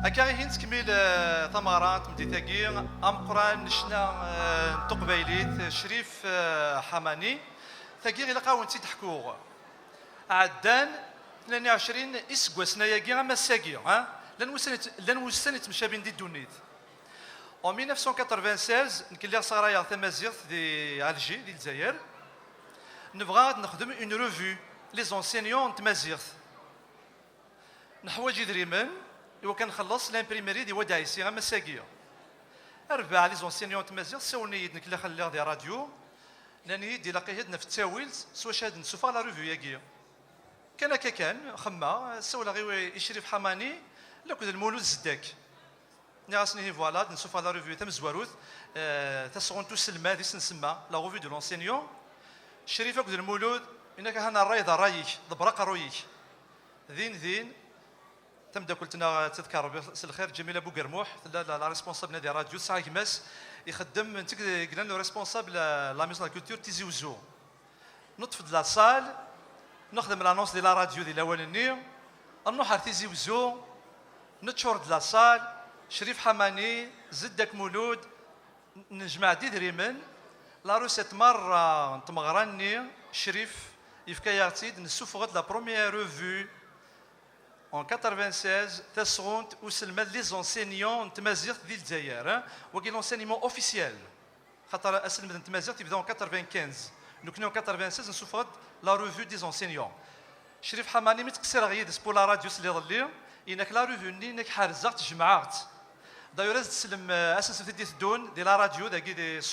أكاين تكميل ثمرات مديتاكي أم قران نشنا تقبيليت شريف حماني ثاكي غير قاونتي تحكو عدان 22 إسكواسنا ياكي غا مساكي لن وسنت تمشى بين دي دونيت En 1996 نكلي صغرايا تمازيغ دي الجي دي الجزائر نبغى نخدم اون ريفو لي زونسينيون تمازيغ نحواج يدريمن إوا كنخلص لامبريميري دي ودايسي غا مساكيه أربعة لي زونسينيون تمازيغ ساوني يدنك لا خليها دي راديو لاني يدي لاقي هدنا في التاويل سوا شاد نسوفا لا ريفو ياكي كان هكا كان خما سولا غير يشرف حماني لا كود المولود زداك نيغاسني فوالا نسوفا لا ريفو تم زواروث تسغون تسلما دي سنسما لا ريفو دو لونسينيون شريفه كود المولود انك هنا الرايضه رايك ضبرق رويك ذين تم قلتنا تذكر الخير جميله بوقرموح لا ريسبونسابل نادي راديو ساعه كماس يخدم انت قلنا له ريسبونسابل لا ميزون لا كولتور تيزي وزو نطفد لا سال نخدم لانونس ديال لا راديو ديال الاولاني نروح تيزي وزو نتشورد لا سال شريف حماني زدك مولود نجمع دي دريمن لا روسيت مره نتمغراني شريف يفكاياتيد نسوفغت لا بروميير ريفو En 96, تسغونت وسلمت لي زونسينيون تمازيغ ديال الجزائر وكي لونسينيمون اوفيسيال خاطر اسلمت تمازيغ تبداو 95 نو كنا 96 نسوفغت لا ريفو دي زونسينيون شريف حماني متكسر غيد سبور لا راديو اللي ظلي انك لا ريفو ني انك حارزات جمعات دايوغ تسلم اساس في ديت دون دي لا راديو داكي دي 102.3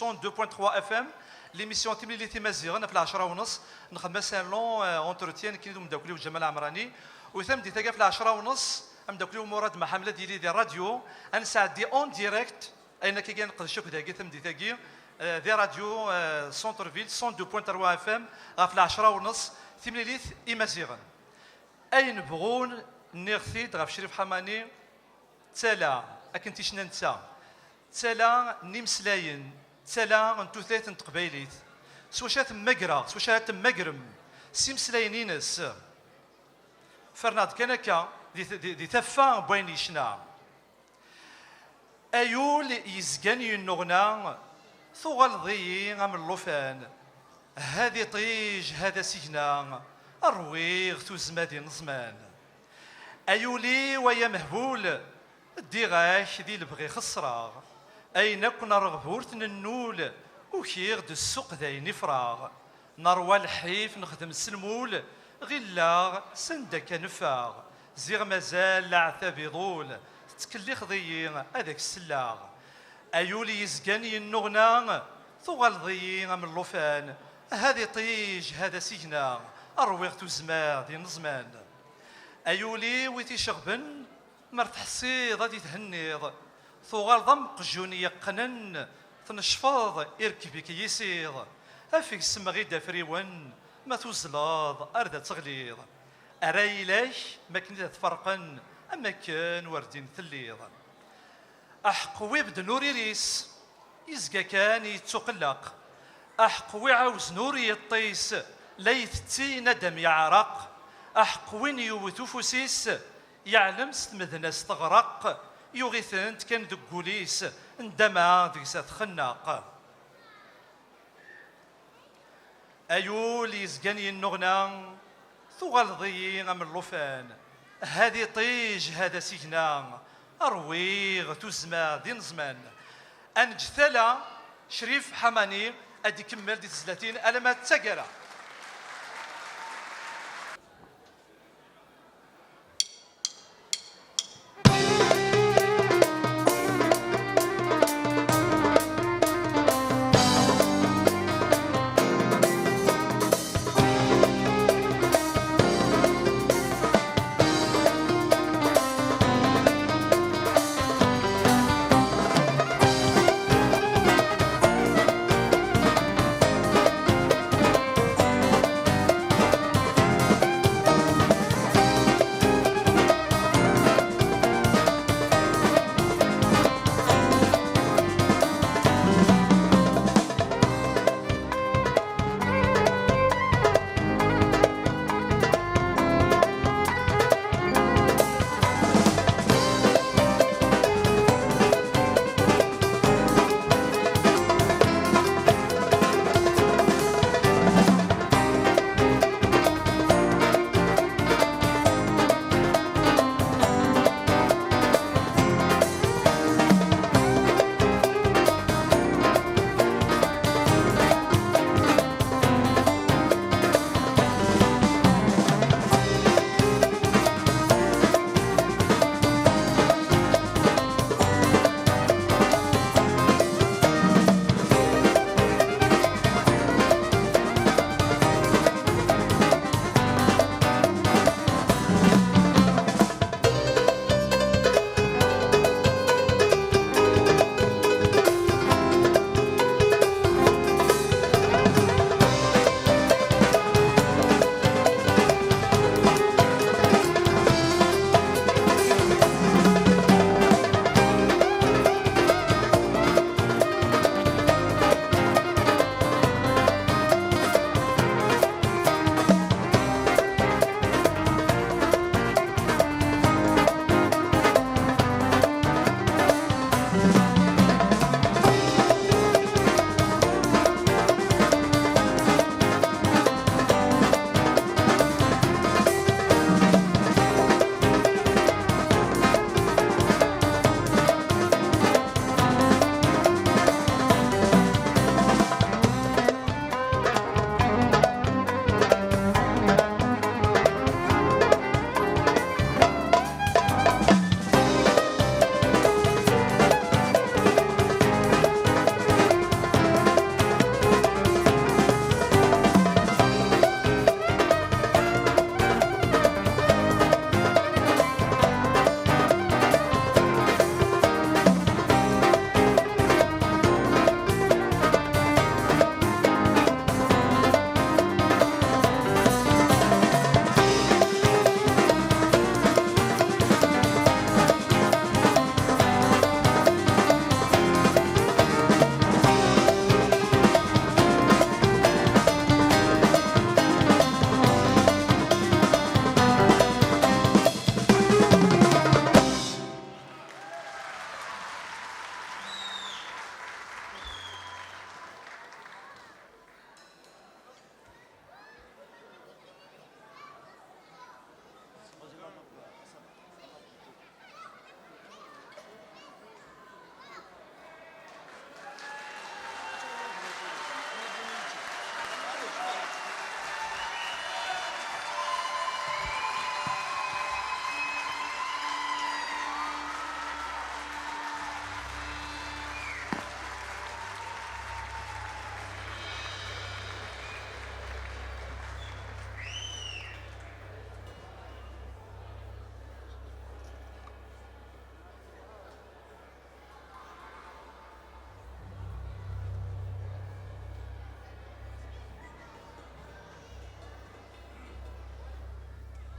اف ام ليميسيون تيملي تمازيغ انا في 10 ونص نخدم سالون اونتروتيان كي ندوم داكلي وجمال عمراني وثم دي تاقا في 10 ونص ام داكلي مراد مع حمله ديالي ديال الراديو انساعد دي اون ديريكت اين كي كنقد شوف داكي ثم دي تاقي دي راديو سونتر فيل 102.3 اف ام في 10 ونص ثمليليث امازيغن اين بغون نيغثيد غاف شريف حماني تالا اكنتي شنا نتا تالا نيمسلاين تالا انتو ثلاث تقبايليت سوا شات مقرا سوا شات مقرم سيمسلاينينس فرناد كنكا دي ثفا بوين يشنا ايول يزقان ينغنا ثغل ضي غام اللوفان هذه طيج هذا سجنا الرويغ تزمادي نزمان ايولي ويا مهبول الديغاش دي البغي خسراغ اين كنا رغبورت النول وكيغ دو السوق ذاين فراغ نروى الحيف نخدم السلمول غلا سندك نفاغ زيغ مازال العثاب يضول تكلي خضي هذاك السلاغ ايولي يزقاني النغنا ثغل ضي من اللوفان هذه طيج هذا سجنا ارويغ تزمار دي نزمان ايولي ويتي شغبن مرتحصيض غادي تهنيض ثغال ضمق جوني يقنن تنشفاض اركبك يسيض افيك السما غيدا فريون ما توزلاض اردا تغليض ارايلاش ما كنت تفرقن اما كان وردين ثليض احقوي بد نوري ريس يزقى كان يتقلق احقوي عاوز نوري الطيس ليثتي ندم يعرق احقوين يوتو فوسيس يعلم ستمذنا استغرق يغيثنت كان دقوليس اندما ديسات خناق ايول يزقاني النغنا ثغل ضي من اللوفان هذه طيج هذا سجنا ارويغ تزما دين زمان انجثلا شريف حماني ادي كمل دي 30 المات تقرا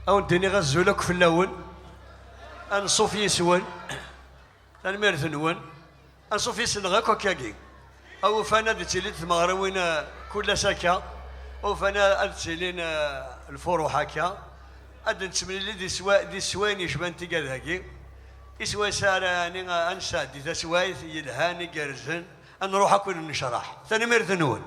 أو نديني غزولك في اللون أنصوف يسون الميرث نون أنصوف يسنغاك وكاكي أو فانا دتيلي تمغروين كل ساكا أو فانا أدتيلين الفروح هكا أد نتمنى دي سواني يشبان تيكا ذاكي يسوى ساراني أنسى دي تسوايث يلهاني جرزن نروح أكل نشرح ثاني ميرث نون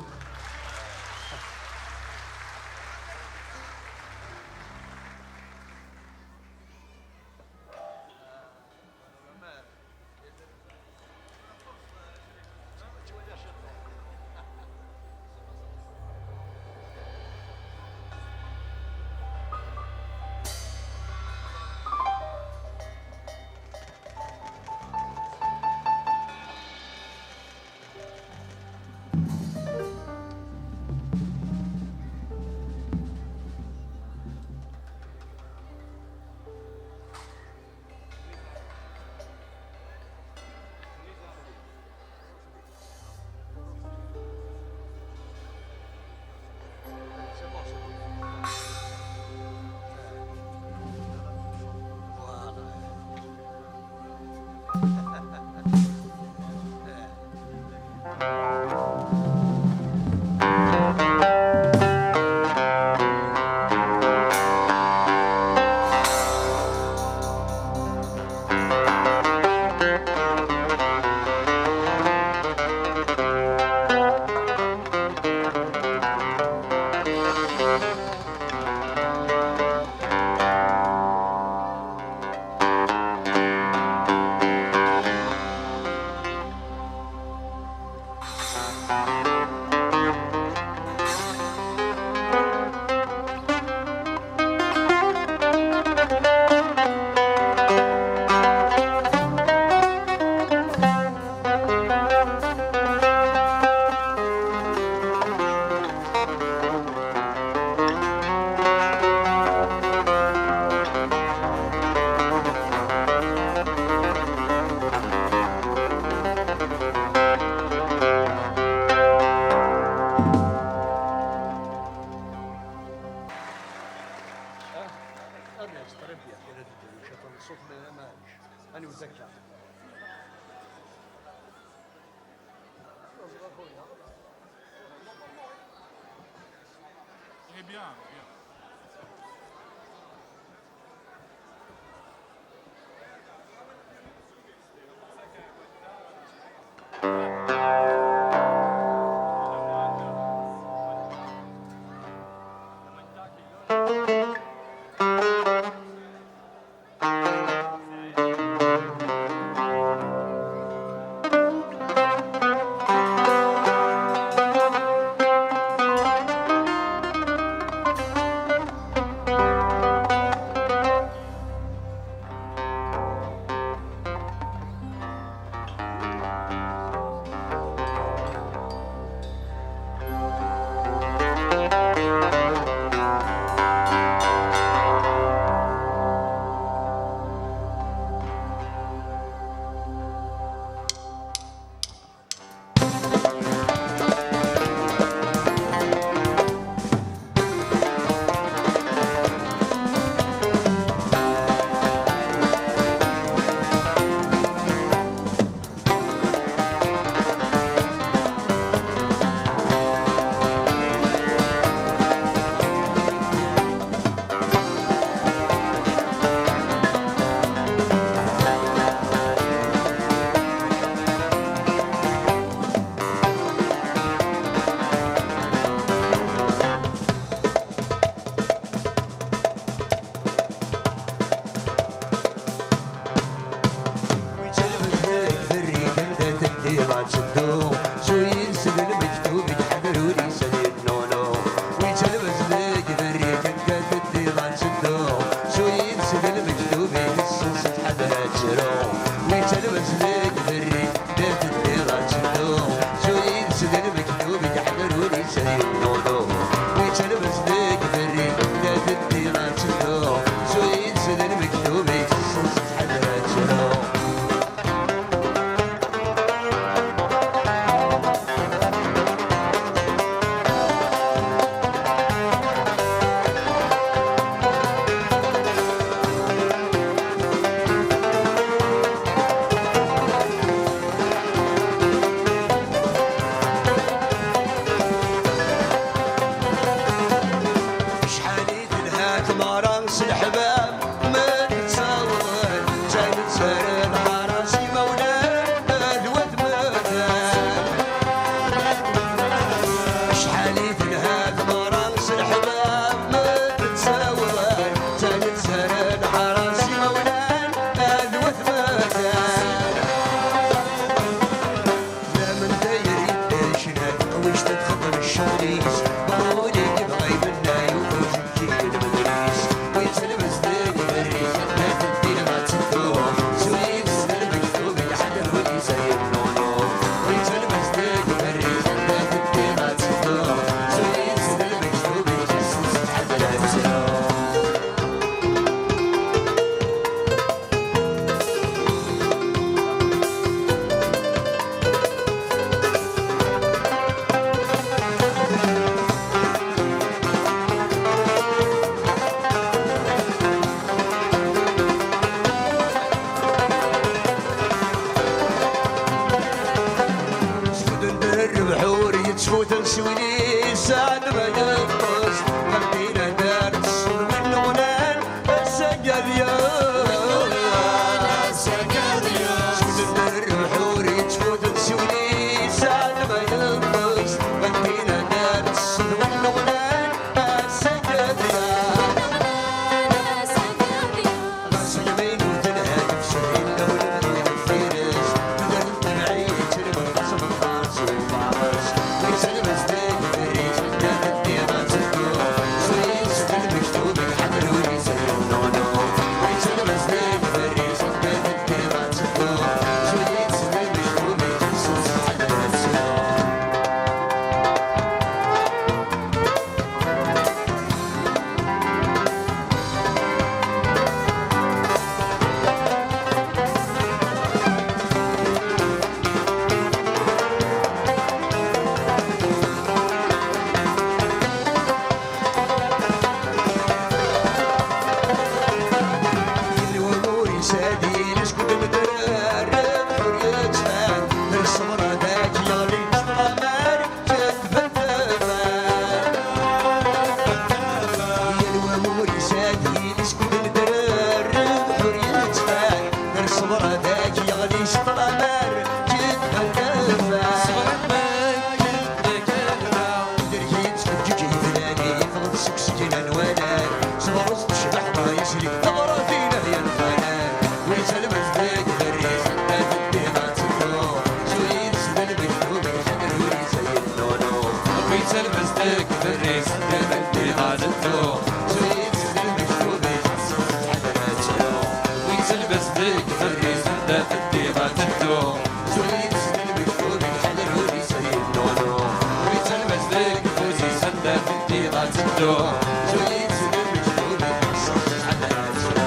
نفسه زويت المجنون صدق على نفسه.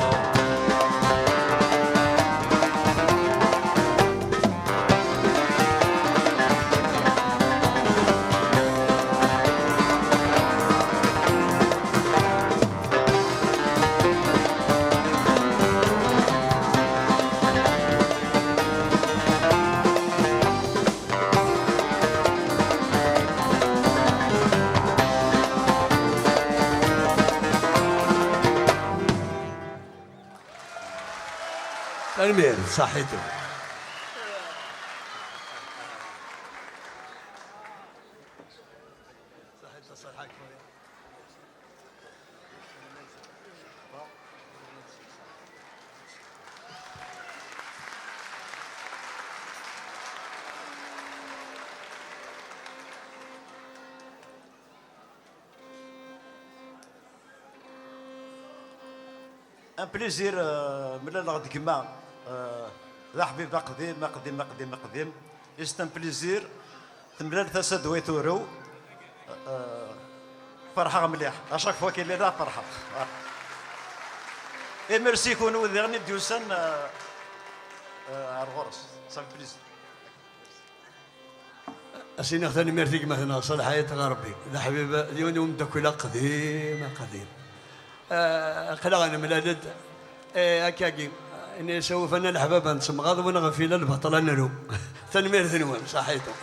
تنمير صحيته. ان بليزير من الغد كما ذا حبيب قديم قديم قديم قديم است ان بليزير تمرر تسد ويتورو فرحه مليح اشاك فوا كاين لنا فرحه. اي ميرسي كونوا ذيرني ديوسان الغرس سان بليزير. أسينا ثاني ميرتيك مثلا صالح حياة غربي ذا حبيب اليوم يوم دكولا قديم قديم. قلقنا من الأدد أكاكي إني سوف أنا الحباب نسم غاضب ونغفيل البطل نلو تنمير ثنوان صحيته.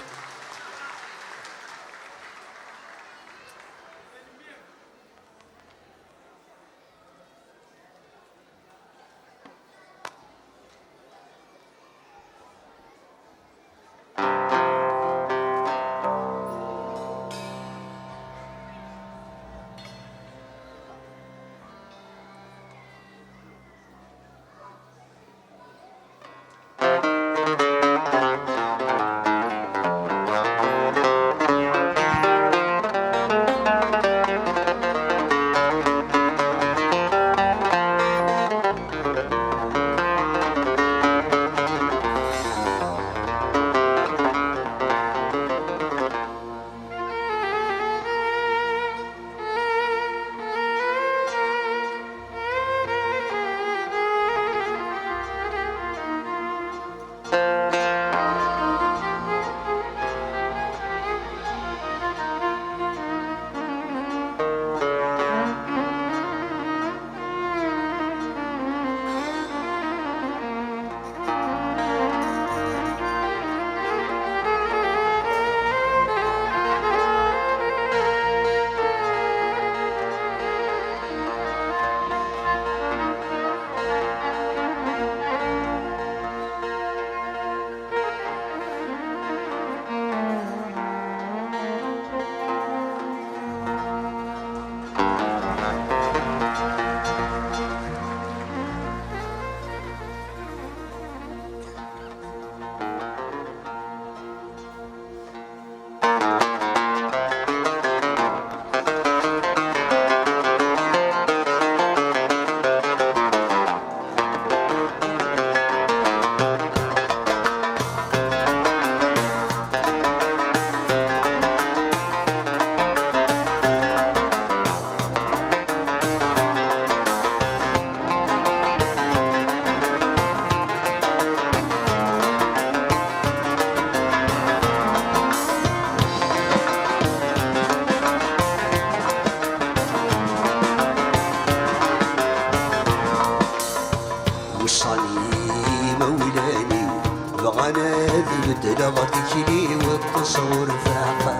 لغتك والتصور فاقا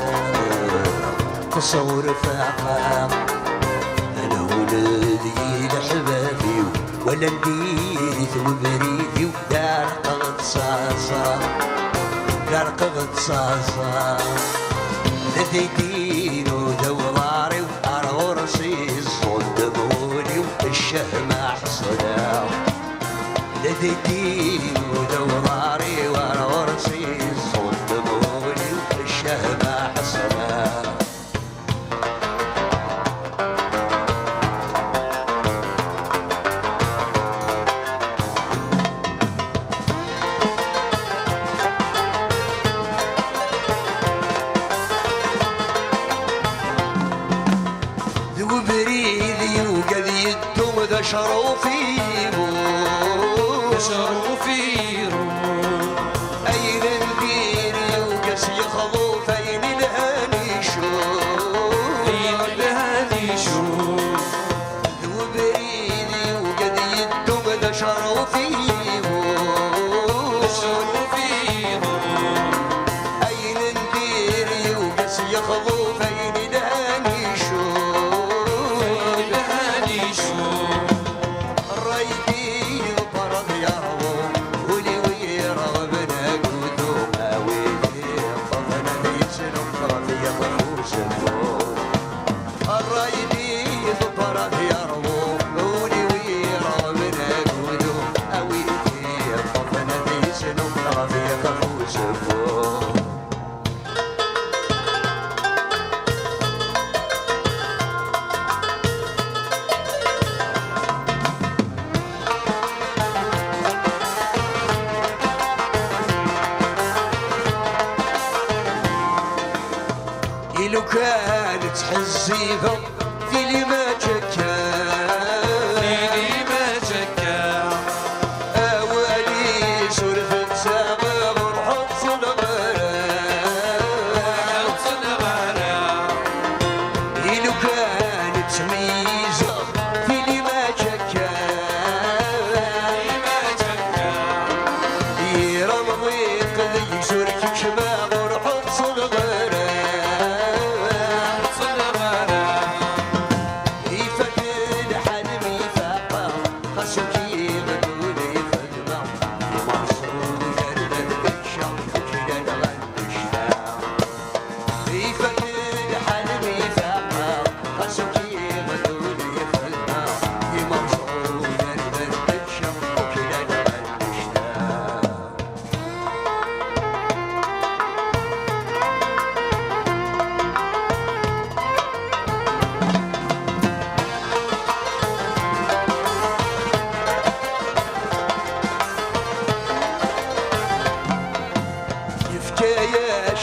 تصور فاقا انا ولدي لحبابي ولا نديت وبريدي ودار قغد صاصا دار قغد صاصا لديدين ودوراري وارغرسي صد مولي والشهمة حصنا لديدين ودوراري وارغرسي صد مولي والشهمة حصنا وسفو لو كانت حزيفة في لي ما جكا فيني ما جكا أولي سلفة سابق حط الغرام لو كانت ميزة في لي ما جكا يرمضي قد يسرك شباب حط الغرام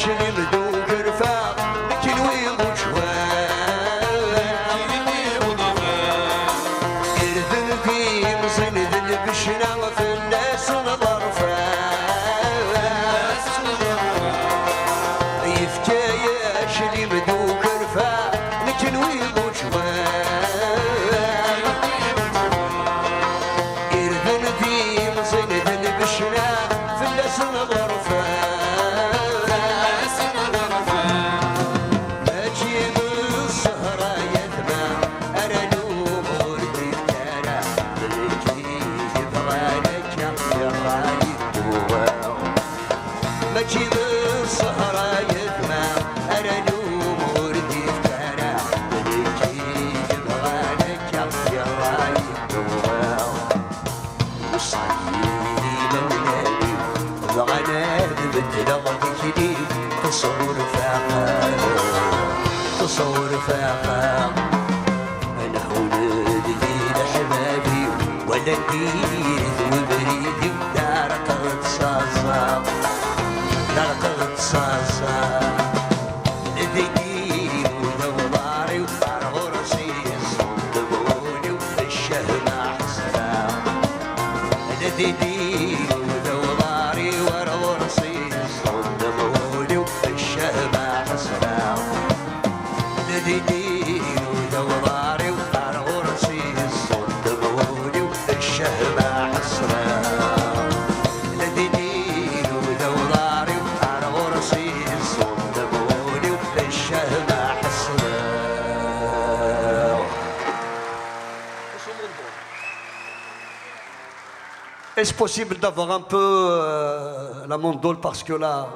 شني مدوق رفاق لكن ويضو إرذن في مصند البشنا وفي الناس الظرفة يفكايا شني مدوق رفاق لكن ويضو إرذن في مصند البشنا في الناس الظرفة مجيب الصهرة يدمع أنا نوم وردي فكرة ملكي يبغالك يا رايد دواء وصعيدي مولاني وعناد بتلغبك لي تصور فاقا أنا ولد لي لحبابي ولا ندير وبريدي ودار قد صاصا لقد صاصا ذكي ودواري وفرغ رصيص دموني والشهم حسنا ذكي ودواري ورغ رصيص دموني والشهم حسنا ذكي ودواري وفرغ رصيص دموني والشهم حسنا Est-ce possible d'avoir un peu la mandole parce que là...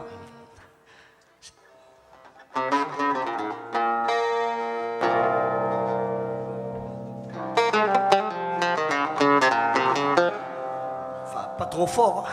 Enfin, pas trop fort.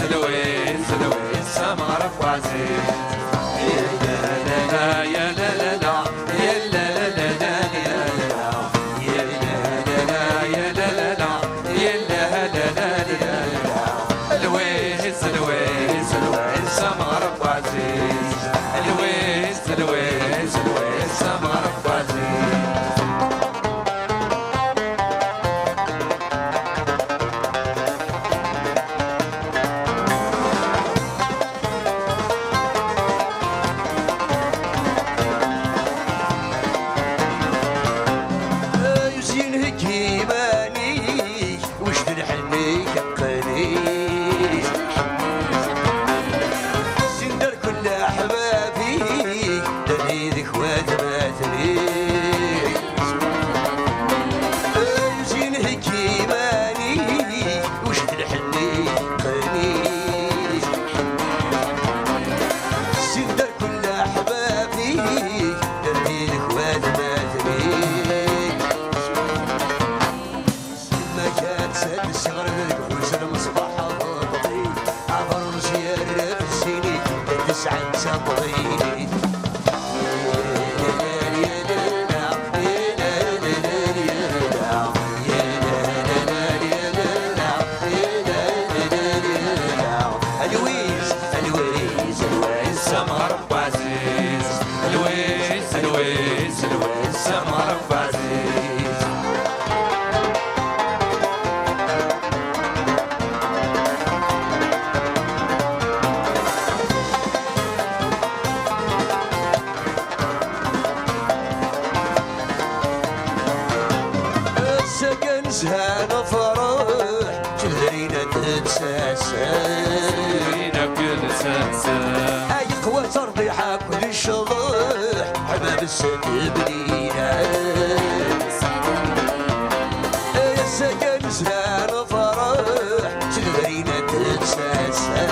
الويس سمارك وعزيز حتى بغيني زهان فرح تدرينا تتساسا اي قوة ترضيحك كل الشضح حباب السد بنينا يا سكن زهان فرح تدرينا تتساسا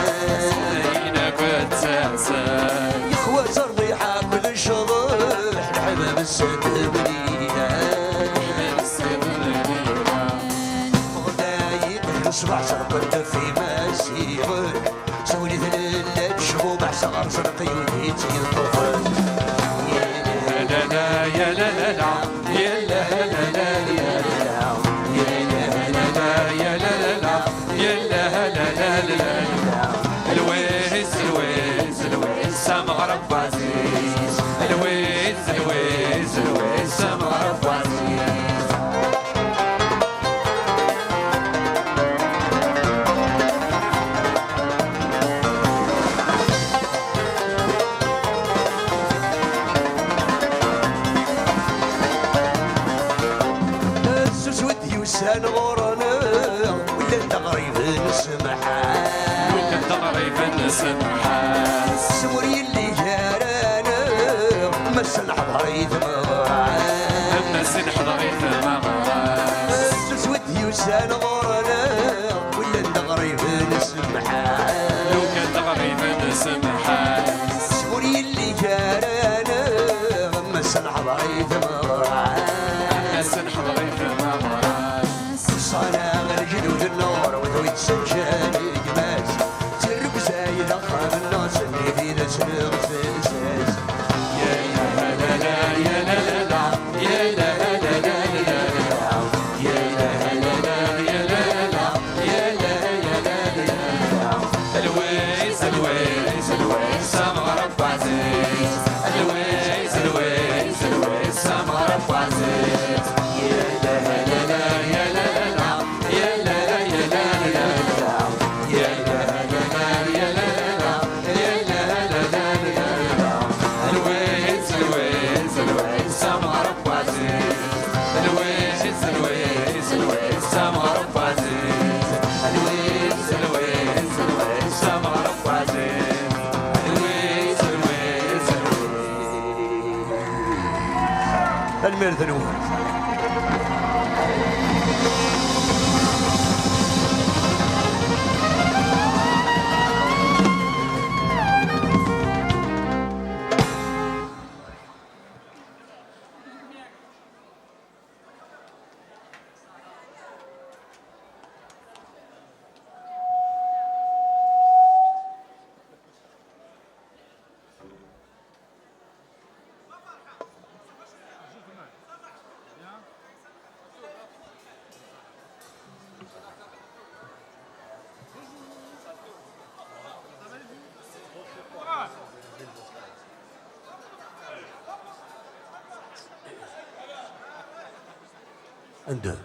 يا قوة ترضيحك كل الشضح حباب السد بنينا صباح صرقت في مسيرك سولي ثلالات شبو مع صغار صدقي وليتي الطفل يا لا لا يا لا لا لا يا لا لا لا يا لا يا لا لا يا لا لا يا لا لا لا الويس الويس الويس سمغرب عزيز الويس الويس الويس سمغرب عزيز وسان غورنا ولا انت غريب نسمحان ولا انت غريب نسمحان سوري اللي جارانا ما سنحض غريب مغران ما سنحض غريب مغران سودي وسان غورنا ولا انت غريب نسمحان لو كنت غريب نسمحان سوري اللي جارانا ما سنحض غريب مغران ما سنحض غريب مغران صنع الجنود النور وذويت سجان جماز ترب زايد أخرى الناس اللي في ناس الغساس يا لا لا لا يا لا لا يا لا لا لا يا لا لا لا يا لا لا يا لا لا لا الويس الويس الويس سمغرب عزيز الويس الويس الويس سمغرب عزيز يا لا لا لا يا لا المرثنون عنده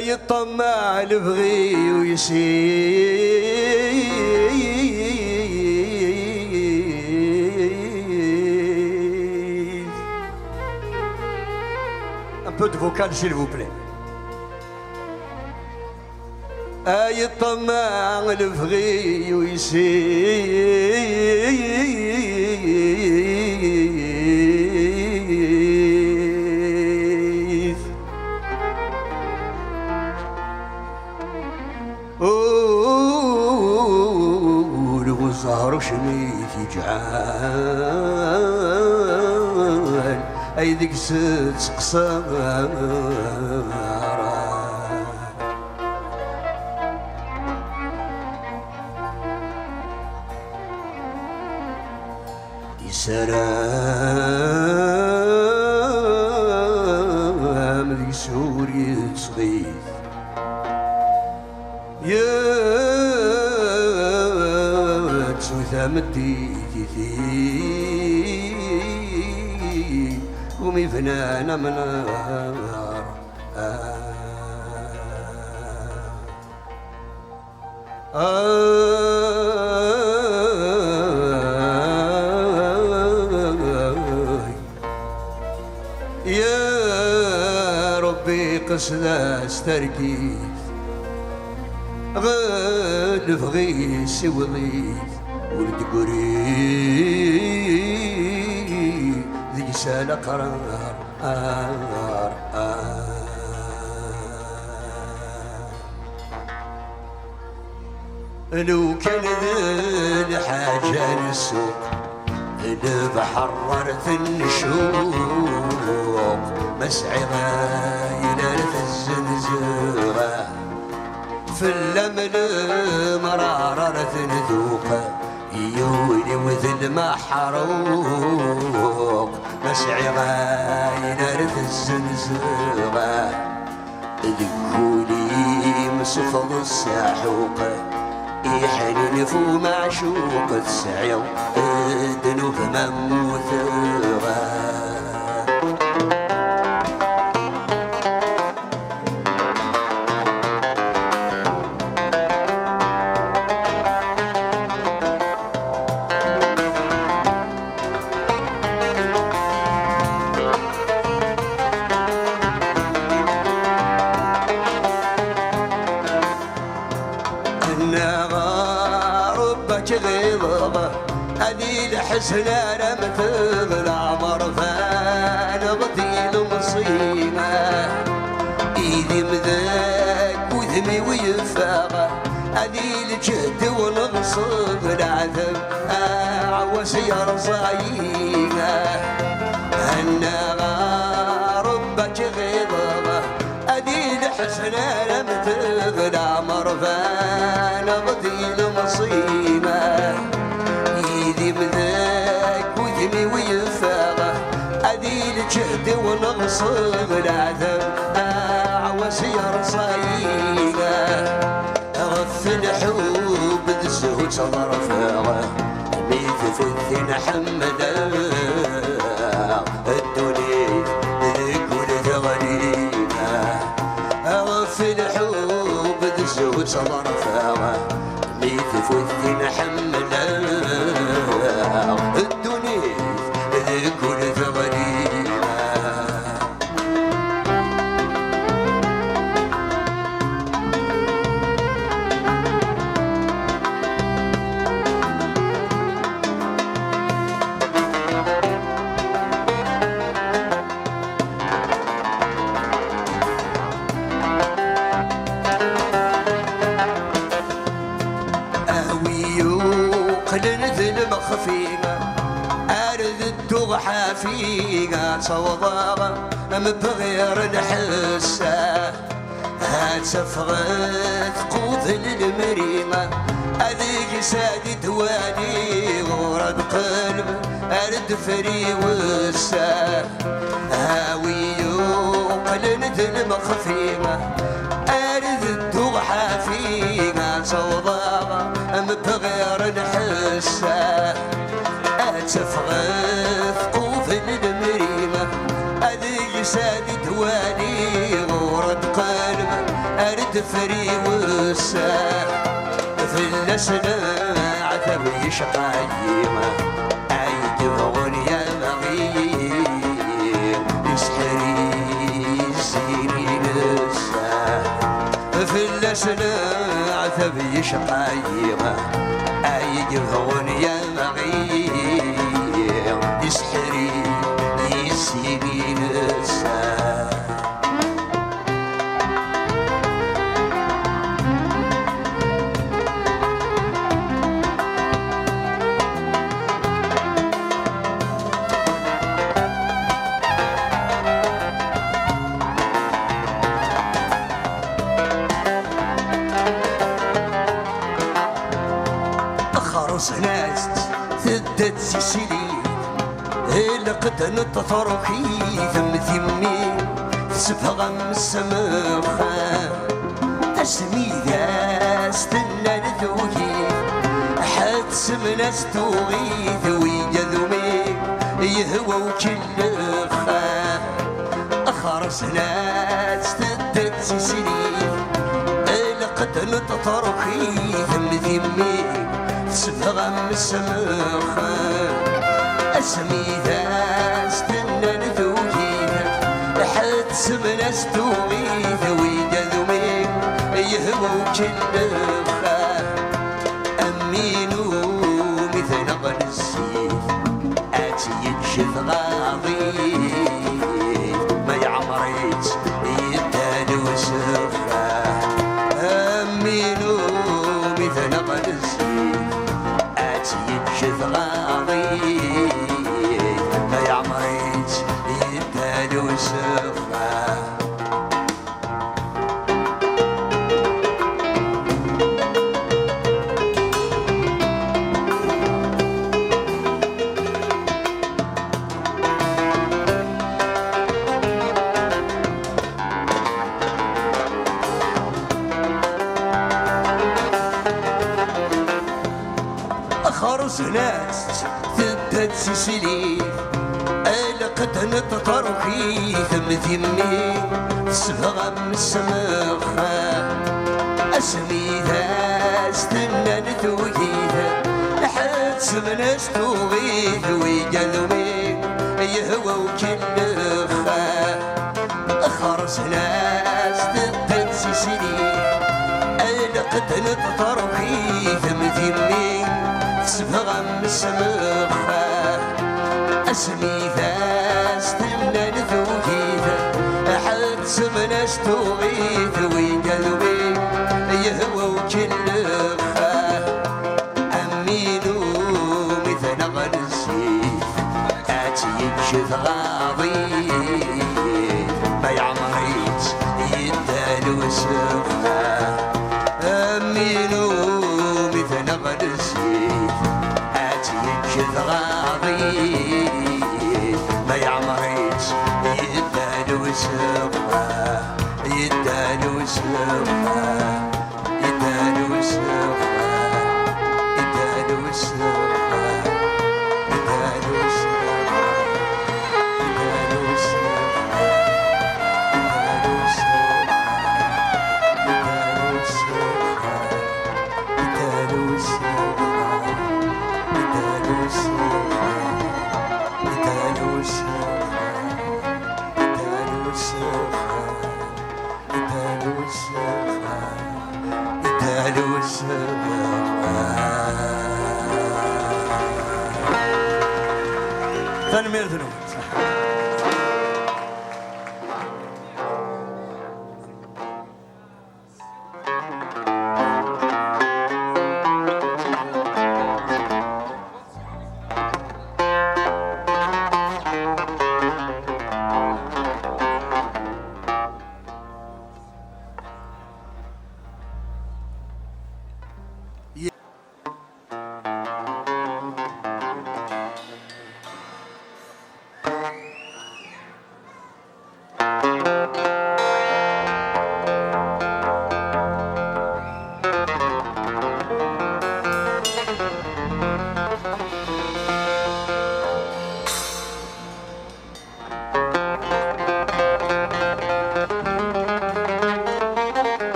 يطمع البغي ويسير. Un peu de vocal s'il vous plaît. يطمع البغي ويسير. والزهر شميت يجعل ايدك ستقصر. سلام ذي سوريا صغير يا تسوثا مديتي قومي فنانة منار. يا ربي قصدا استركيز غاد فغيس وضيف ولد قريب ذي سال قرار. لو كان ذا الحاجة للسوق بحررت النشوق مسعي غايلة الزنزوغة في اللمن مرارة نذوق يولي وذل ما حروق مسعي غايلة الزنزوغة ذكولي مسفض الساحوق يحنين فو معشوق تسعيو ذنوب مموثوغا. حسنا رمثل عمر فان غديل مصيمة إيدي مذاك وذمي ويفاغة أديل جهد ونغصب العذب عوس يرصايمة أنا ربك غيظة أديل حسنا رمثل عمر فان غديل مصيمة إيدي مذاك وذمي ويفاغة أديل جهد ونغصب العذب عوس يرصايقة غف الحب ذسوت ظرفاغة ميت فثن حمدا الدنيا ذكول ثغنينا غف الحب ذسوت ظرفاغة ميت فثن حمدا الدنيا ذكول ثغنينا. حافيقة صوضاغة بغير نحسه هاد سفغت قوت المريمة أذيك سادي دواني ورد قلب أرد فري وساه هاوي قلنت المخفيمة أرد الدوحة فيها صوضاغة بغير نحسه تفغث قوف المريمة أذي سادي دواني ورد قلب ذفري وساح في الأسنة عتب يشقايمة عيد يا مغيب يسحري يسيني للساح في الأسنة عتب يشقايمة عيد يا مغيب يسحري يسيني للساح خرص ناس ثدت سيسيلي لقد نتطرقي ثم ثمي سفغم السمخة اسمي ذا استنى لذوي حد سمنا ستوغي ذوي جذومي يهوى وكل خرص ناس ثدت سيسيلي لقد نتطرقي ثم ثمي سفغم السمخة اسمي ذا استنى لذوقيها حد سمنا ستوغي ذوي جذومي يهوى كل امينو مثل غل السيف اتي يكشف غاضي ما يعمريت يدال وسفه امينو مثل غل السيف يكشف غاضي ما يعمريت يدال وسفه خرص ناس ثبت سيسيلي لقد نتطرقي ثم ثمي سفغم السمخة اسمي ذا استنى لذوقيها حد سمنا ستوغي ذوي جذومي يهوى وكل خرص ناس ثبت سيسيلي لقد نتطرقي ثم ثمي سفغم السمخة اسمي ذا استنى لذوقيها حد سمنا ستوغي ذوي قلبي يهوى وكل امينو مثل غل السيف اتي يكشف غاضي ما يعمريت يدال وسفه امينو مثل غل السيف يكشف غاضي ما يعمريت يدال وسفه يدال وسفه يدال وسفه يدال وسفه يدال وسفه يدال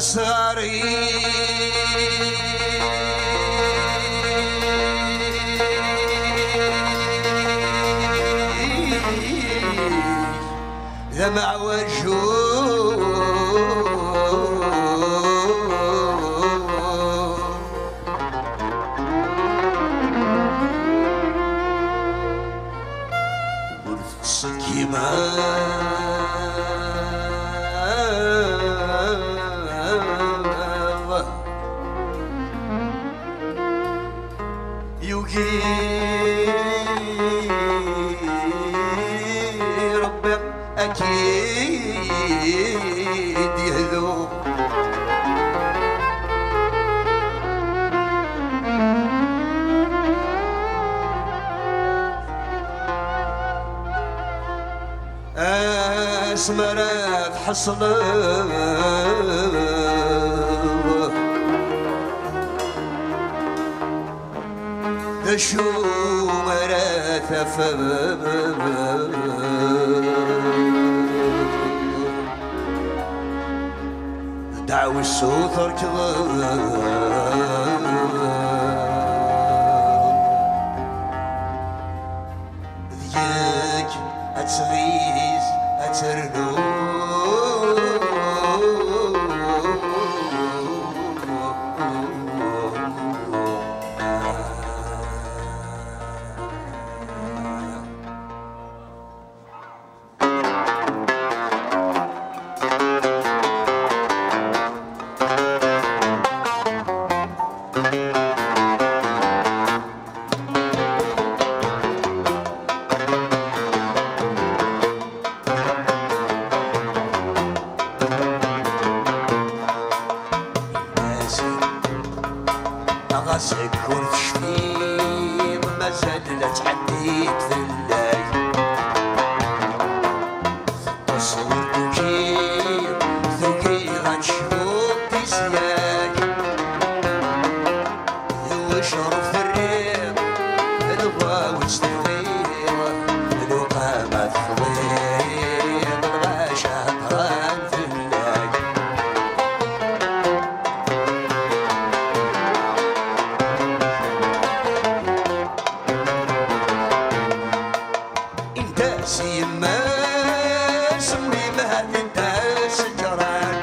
صغاري دمع وجهه ربي أكيد يهذو أسمرت حصلت شو مرات دعوي الصوت ركض ذيك أتغيز أترنو غاسك كنت شفيق مازال لا تعديت في الليل وصلت وجيت ذوقي غنشوف تسلاك وشرب في الريق الغاوي تستفيق الوقامة تفضيق الغاشا طران في الليل سيما سمي مهد الناس جران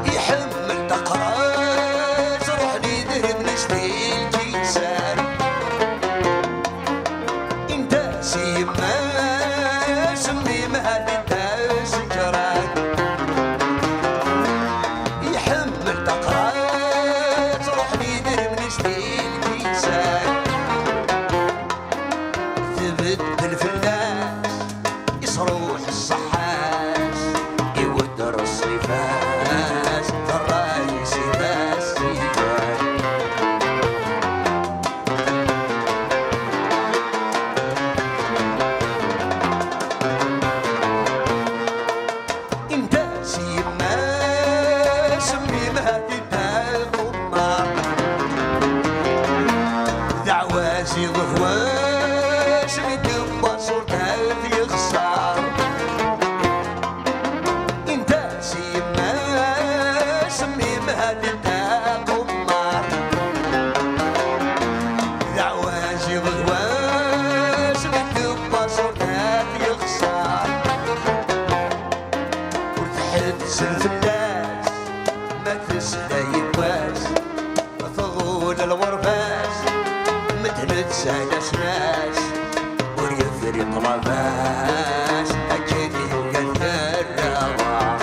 يحمل تقراز روح لي درب نسلي الجيسان انت سيما سمي مهد الناس جران يحمل تقراز روح لي درب نسلي الجيسان بالفلاس يصروح الصحاس يودر الصفاس الرايس يباس يبان انت سيما سمي مهدي القمار دعوازي ضهواس بدم صورتها في خسار انت سيما سمي مهدتها قمار دعوازي غواس بدم صورتها في خسار وتحبس الفلاس ما تسلى يباس وثغول الورباس متنسى ناس وريفري طلباس أكيد يقدر الرضا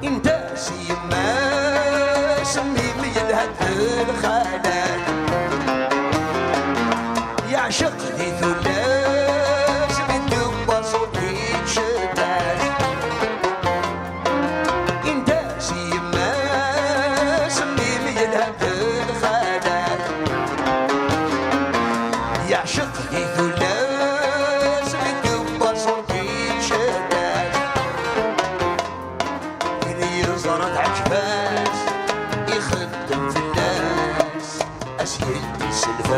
انت سيما سمي ميلهد الخالد يعشق ذي ثلاث بدم صوتي شتات انت سيما سمي ميلهد الخالد يعشق ذي ثلاث بدم صوتي شتات اللي يزرد عجباس يخدم في الناس أسيل سلفاس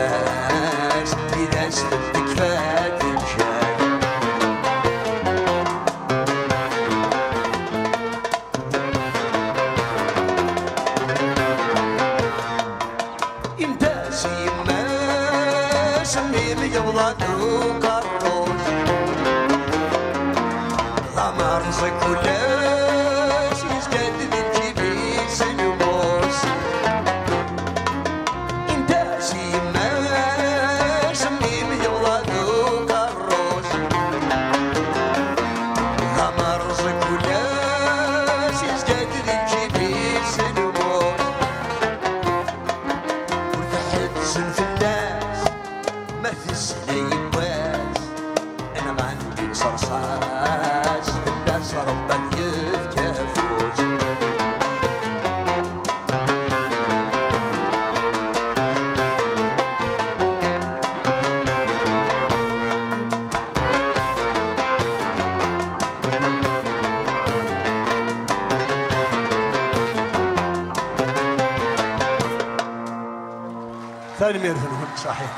سمي مقبضات وقروش ضمر كلاش يزداد الجبين سلموس انت سيما سمي مقبضات وقروش ضمر كلاش يزداد الجبين سلموس وتحدثن في الناس ما تسلي يبواس انا ما عندي صرصاص في الناس ربك يفتفوش ثاني ميرثن صحيح.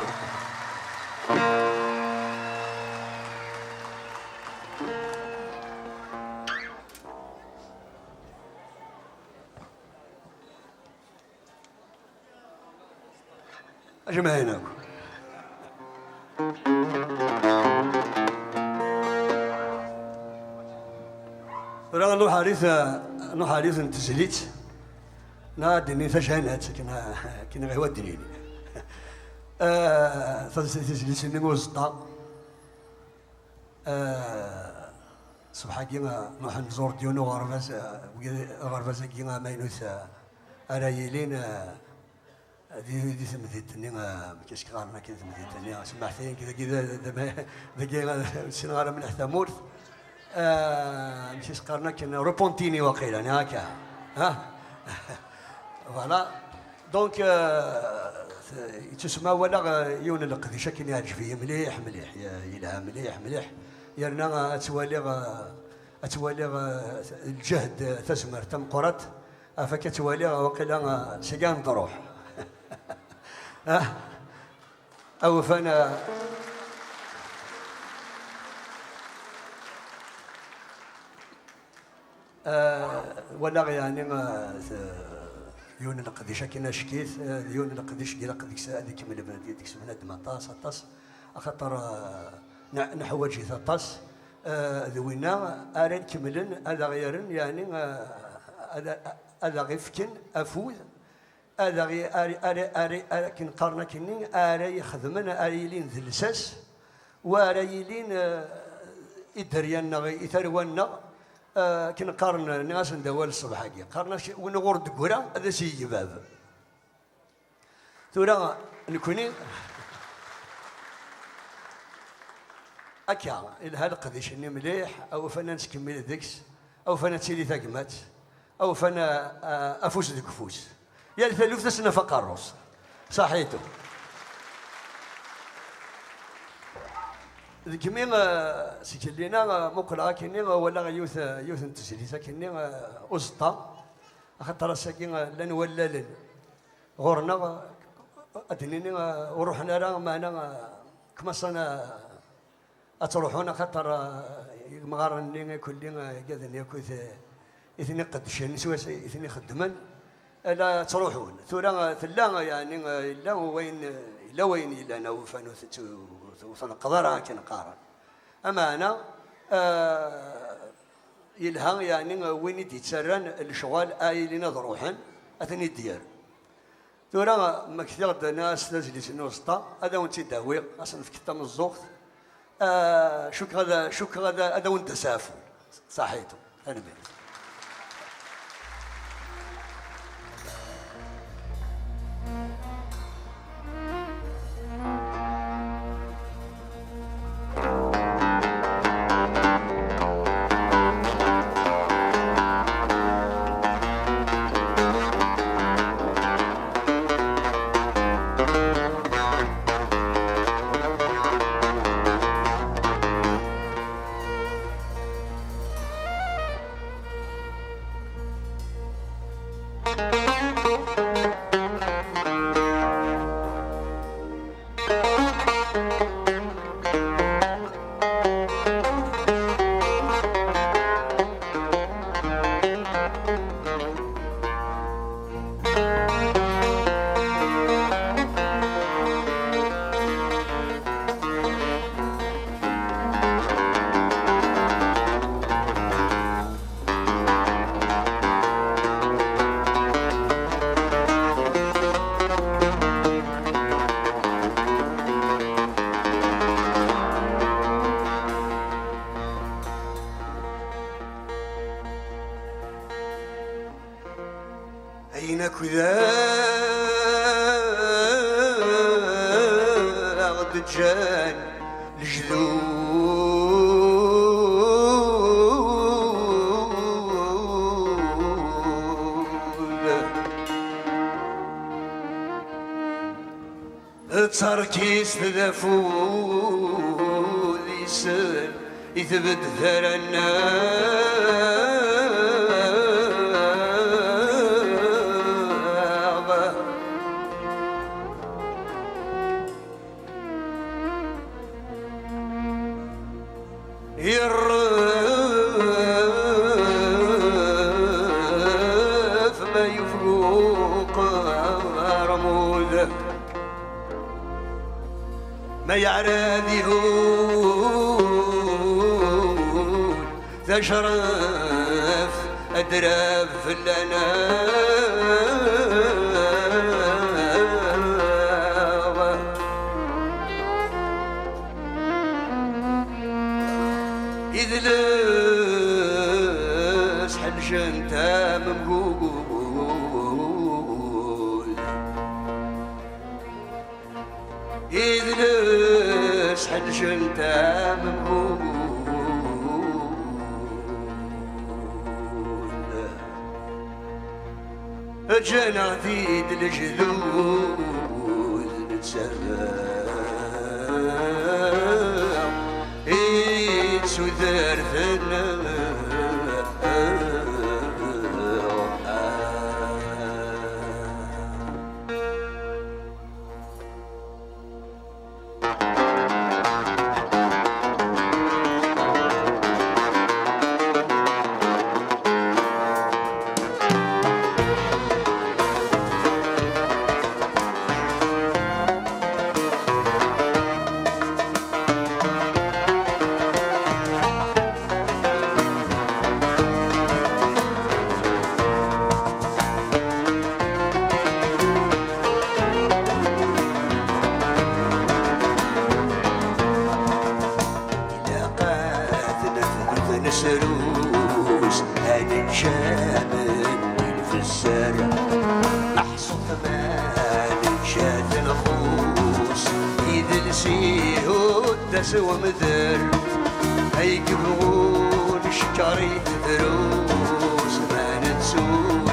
أجمعينكم راه نروح حديث تسليت نادني فشانات كنا غير ودريني تسليت ني وسطا صباح كيما نروح نزور ديونو غرفاس كيما ماينوث ارايلين دي ثمثيتني ما كاش قارنا كي ثمثيتني سمعتين كذا دابا سنغار من حتى مشيت قارنا كان روبونتيني واقيلا هكا ها فوالا دونك تسمى ولا يون القديشه كاين يعرف فيه مليح مليح يلها مليح مليح يرنا اتوالي الجهد تسمر تمقرت فكتوالي واقيلا سيكان تروح أو فأنا ولا يعني يون القديش كنا شكيت يون القديش ديال قديش هذيك من ديك سمعنا دمطاس طاس خاطر نحوج طاس ذوينا ارين كملن هذا غيرن يعني هذا غيفكن افوز هذا غي اري كنقارنا كني اري يخدمن اريلين ذي الساس واريلين ادريان غي اثروانا كنقارن الناس ندوال الصبح كي قارنا ونغرد كورا هذا سي باب تورا نكوني اكا هذا قديش اني مليح او فانا نسكمل ديكس او فانا تسيلي ثاقمات او فانا افوس ذيك فوس يا الثالوث سنة فقاروس صحيتو كمين سجلنا مقرا كني ولا يوث تسليسا كني أسطى خاطر ساكن لن ولا لن غورنا أدنيني وروحنا راه معنا كما صنا أتروحونا خاطر مغارني كلنا كذا كوث إثني قدشين سوا إثني خدمن لا تروحون ثورا ثلا يعني لا وين إلا أنا وفانو وصل قدرها كنقارن أما أنا يلها يعني وين يتسرن الشغال آيلين ضروحا أثني ديار ثورا ما كثير ناس تجلس نوسطا هذا وانت داوي أصلا في كتاب الزوق شك هذا وانت سافو صحيتو أنا بيه ورد جان الجذود تركيز تذفود يسال يثبت ثرنا يرف ما يفوق رموده ما يعرف يهود تشرف أدرف لنا إذ لس حلش انت ممقول إذ لس حلش انت ممقول جانا في الجذود نتسلم سذر ثنا سروس هاني شامل في الزرع أحصل ثمان شات نفوس إذا نسيهو تسوى مدر هيقبغون شجري دروس ما نتسود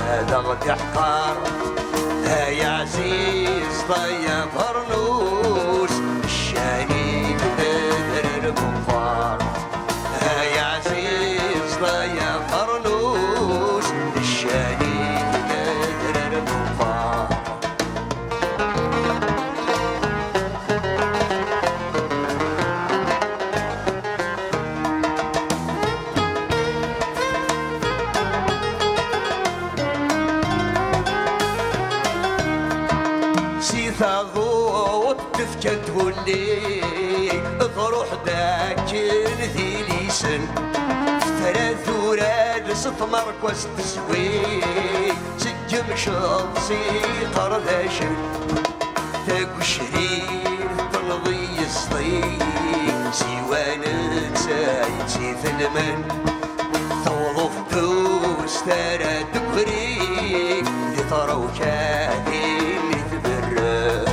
هذا غد يحقر يا عزيز ضيا فرنوس الشاني بدر الكفار يا عزيز ضيا فرنوس الشاني بدر الكفار سيثا ضوء تفكت تولي ضروح داكن ذي ليسن ثلاث وراد صف مركز تسوي سجم شخصي قرداشن تاكو شرير تنضي الصيف سيوان تسايد سيث المن توظف توس ترى تكريك لطرو كاهن يتبرد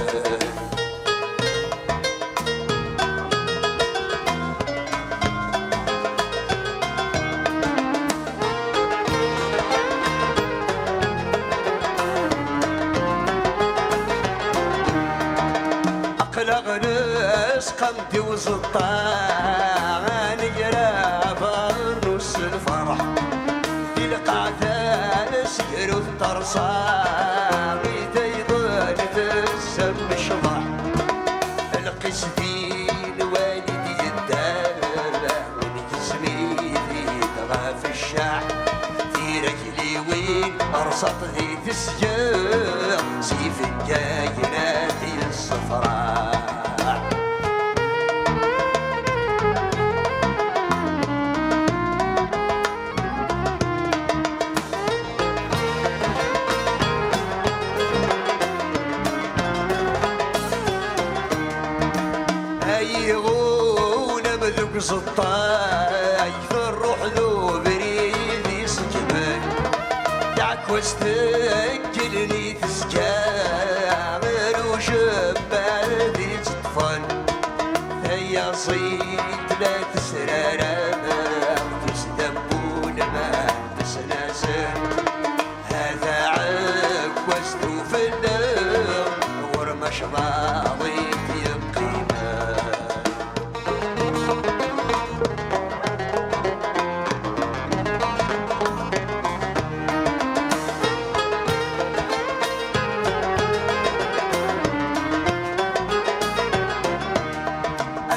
أقلق ناس قمتي وزطان يقرا فرنوس الفرح القعدة سكروا الطرصان يضل تسم الشضح القسدين والدي الدابة ونجسمي تغى في الشاح في رجلي وين أرصط ذي تسجل سيف الجاينة في الصفراء زطاي في الروح ذو بريد يسكبن دعك واستكلني تسكامر وشبال ذي الطوفان هيا صيد لا تسرارا تسدبون ما تسناسن هذا عكوز توفنا ورمش باضي في قيمة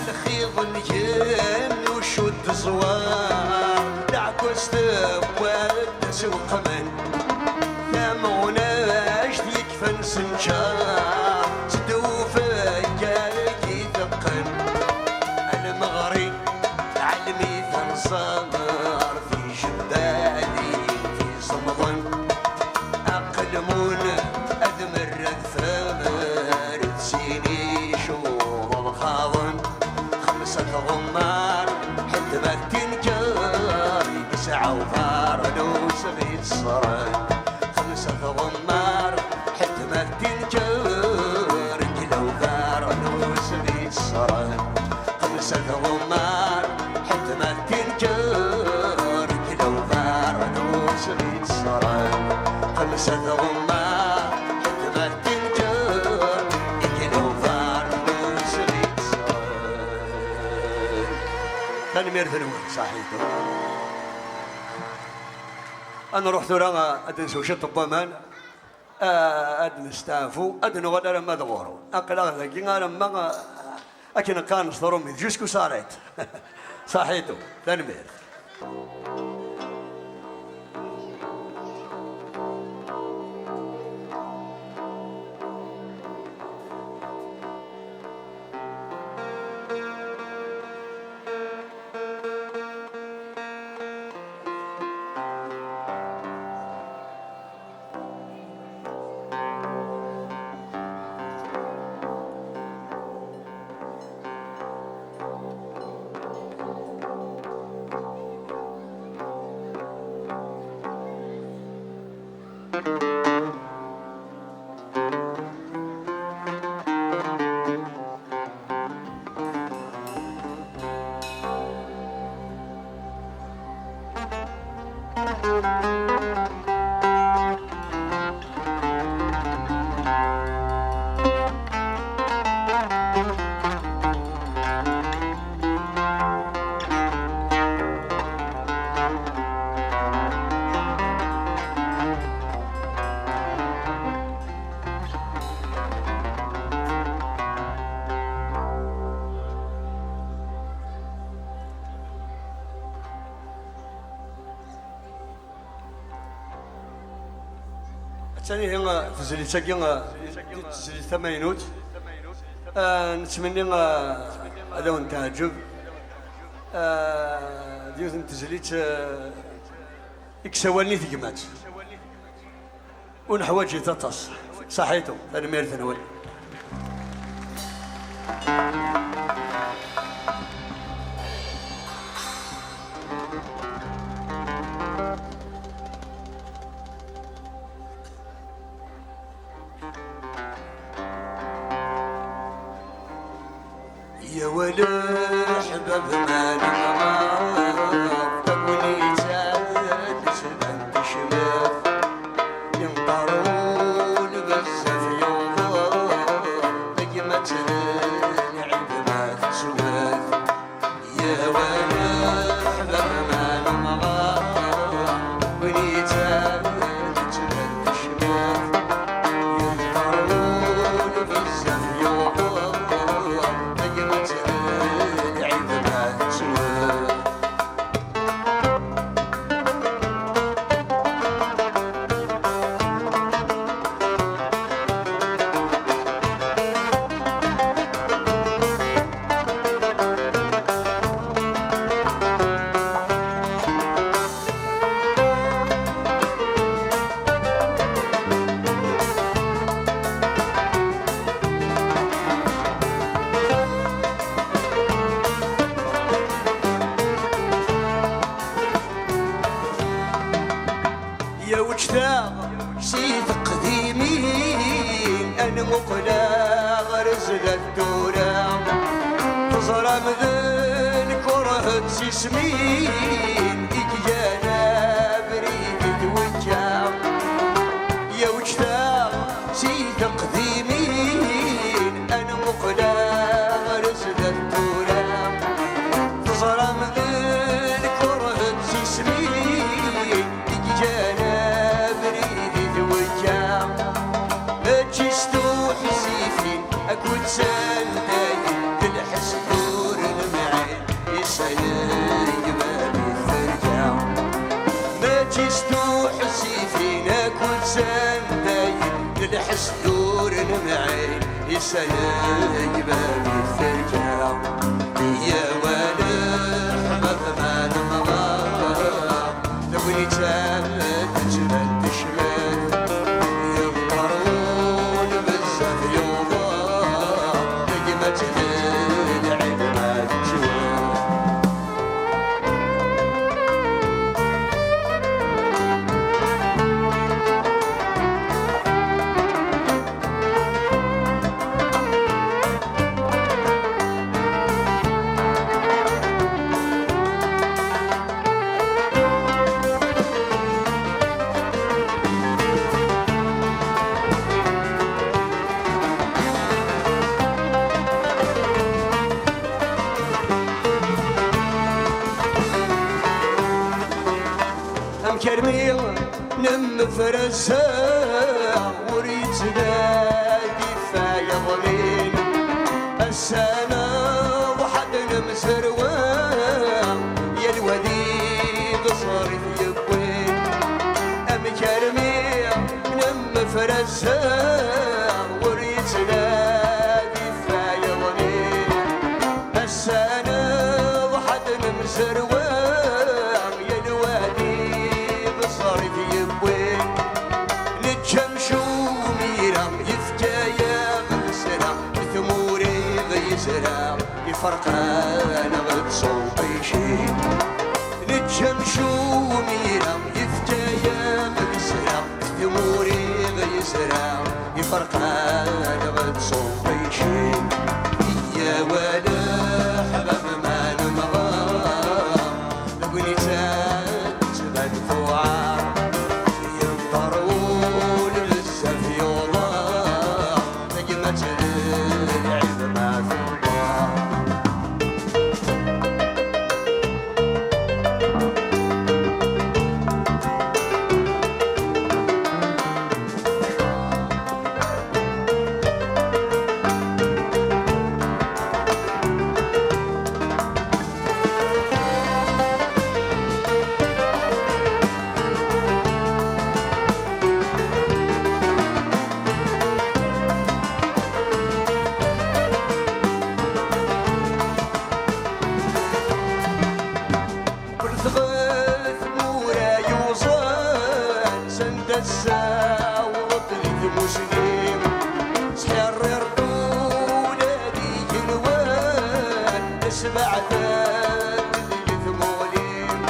الخيض الجن وشد زوار دعكوز تبوات تسوق من ثموناش يكفن سنشار سدوفة جاكي ثقن المغرب علمي ثنصار في جبالي في صمغن أقلمون أدمر الثمر تسيني شور الخاضن 5 غمار حد ما تنكر 9 وفارنوس بيتصرن 5 غمار حد ما تنكر كيلو فارنوس بيتصرن 5 غمار حد ما تنكر كيلو فارنوس بيتصرن 5 غمار حد ما تنكر كيلو فارنوس بيتصرن ثاني ميرثن صحيح. أنا رحت لها أدن سوشي طبامان أدن ستافو أدن غدا ما دغورو أقلا لكن أنا ما أكن كان صدرهم جوسكو صارت صحيتو ثاني ميرث. ثاني هنا تزلي تاكي تزلي ثمانينوت نتمنى هذا وانت تعجب ديوث تزليت اكسواني ثقمات ونحواجي تطس صحيتو ثاني ميرثن هو يا ولا حباب ما نغمار تقولي زاد سبان تشماف ينطرون بزاف يوضار نجمة العيد ما تسواف يا ولا حباب ما نغمار تقولي زاد سبان تشماف ينطرون بزاف يوضار تزرع مذن كره تسمين إجانا بريد توجع يا وجتا سيد قديمين أنا مقدار رسل الدورة تزرع مذن كره تسمين إجانا بريد توجع أجستو حسيفين أكون سنداي بالحس دور المعين يسألني بابي ترجع ما جستو حسيفين أكون سنداي بالحس دور المعين يسألني بابي ترجع يا ولد حباب ما نمغار تبني تامل تجمل تشمل يضطرون بزاف يوضا نجمة العين ما تجوال أم كرمي نم فرسا وريت نادي فايا ضمين السنة وحد نمسروى يا الوديد صارت يبوين أم كرمي نم فرسا وريت نادي فايا ضمين السنة وحد نمسروى فرقان غتصوبي شي نجم شو ميرام يفتايا بسرع ثموري غيسرع يفرقان غتصوبي شي يا ولا حباب ما نمغار لقني تبان فوعار ينطرون بزاف يوضار نجمة العيب ما في الساوط المسلم سحرر ولادي جلوان اسمع ذات الثمولين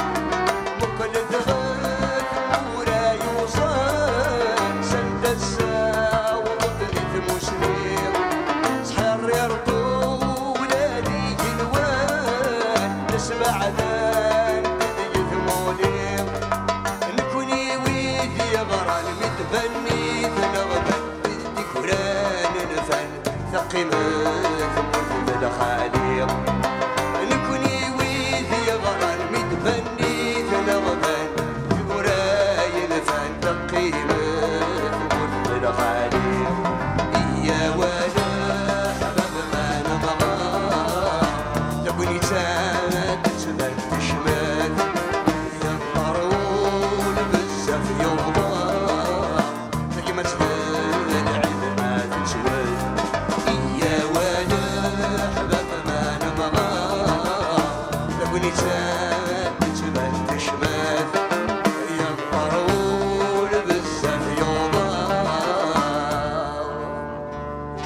مكل ذغات ورا يوصان سند الساوط المسلم سحرر ولادي جلوان اسمع ذات الثمولين نكوني ويدي غران متبني ذنغبن بالذكران نفن ثقمت مرتب الخالق نكوني ويدي غران متبني ذنغبن ذكراي نفن ثقمت مرتب الخالق يا ولا حباب ما نمغار تبني تامت تبن تشمال ينطرون بزاف يوضا نجمة العيب ما تجوال يا ولا حباب ما نمغار تبني تامت تبن تشمال ينطرون بزاف يوضا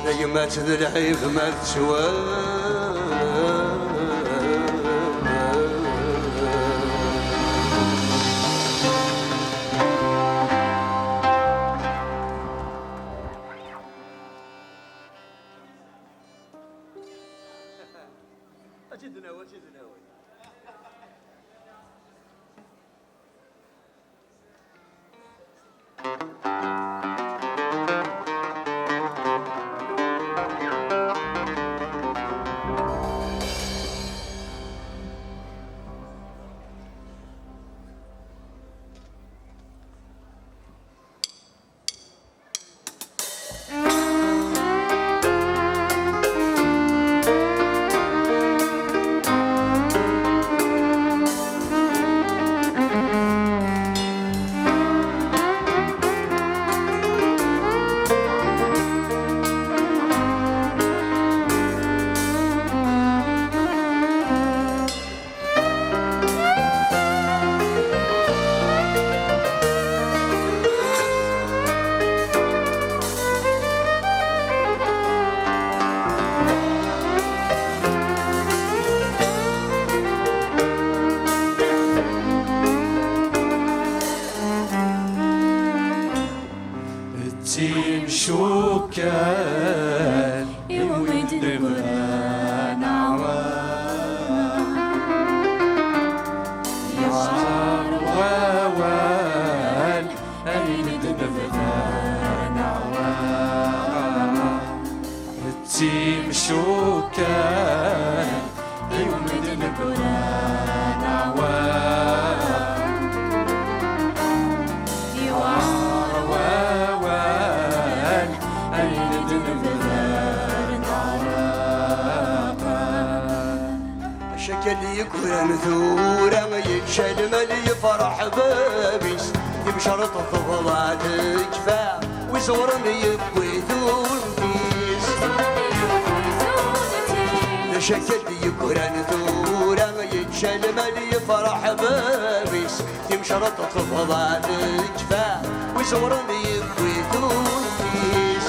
نجمة العيب ما تجوال أجد ناوي أجد ناوي. التين شوكان يومد القران عوام يسار ووال أيد القران عوام التين شوكان يومد القران عوام شكل يكون ثورة يتشل مل يفرح بابيس يمشرط الضفلات كفاح ويزورني يبوي ثورتيس شكل يكون ثورة يتشل مل يفرح بابيس يمشرط الضفلات كفاح ويزورني يبوي ثورتيس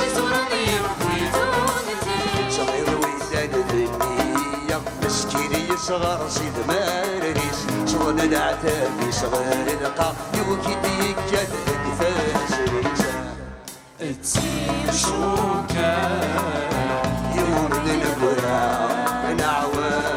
صغير ويزاد الدنيا مسكين يصغر سيد ماريس صغن العتاب صغير القا يوكيد يكجد كفاس ريسا التين شوكان يوم من القرى نعوام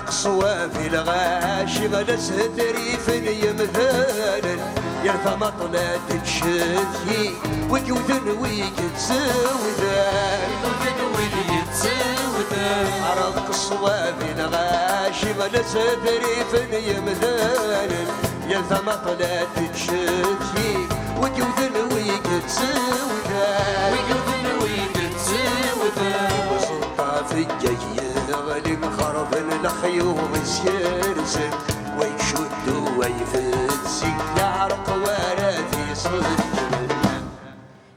صوافي الغاشي غلس تريف يمثال يرفع مطلات تشثي وجوذن ويجد سودان عرق الصوافي الغاشي غلس تريف يمثال يرفع مطلات تشثي وجوذن ويجد سودان وسلطة في الجيش غلي خرب الخيوم سيرسل ويشد ويفزي يعرق ورثي صد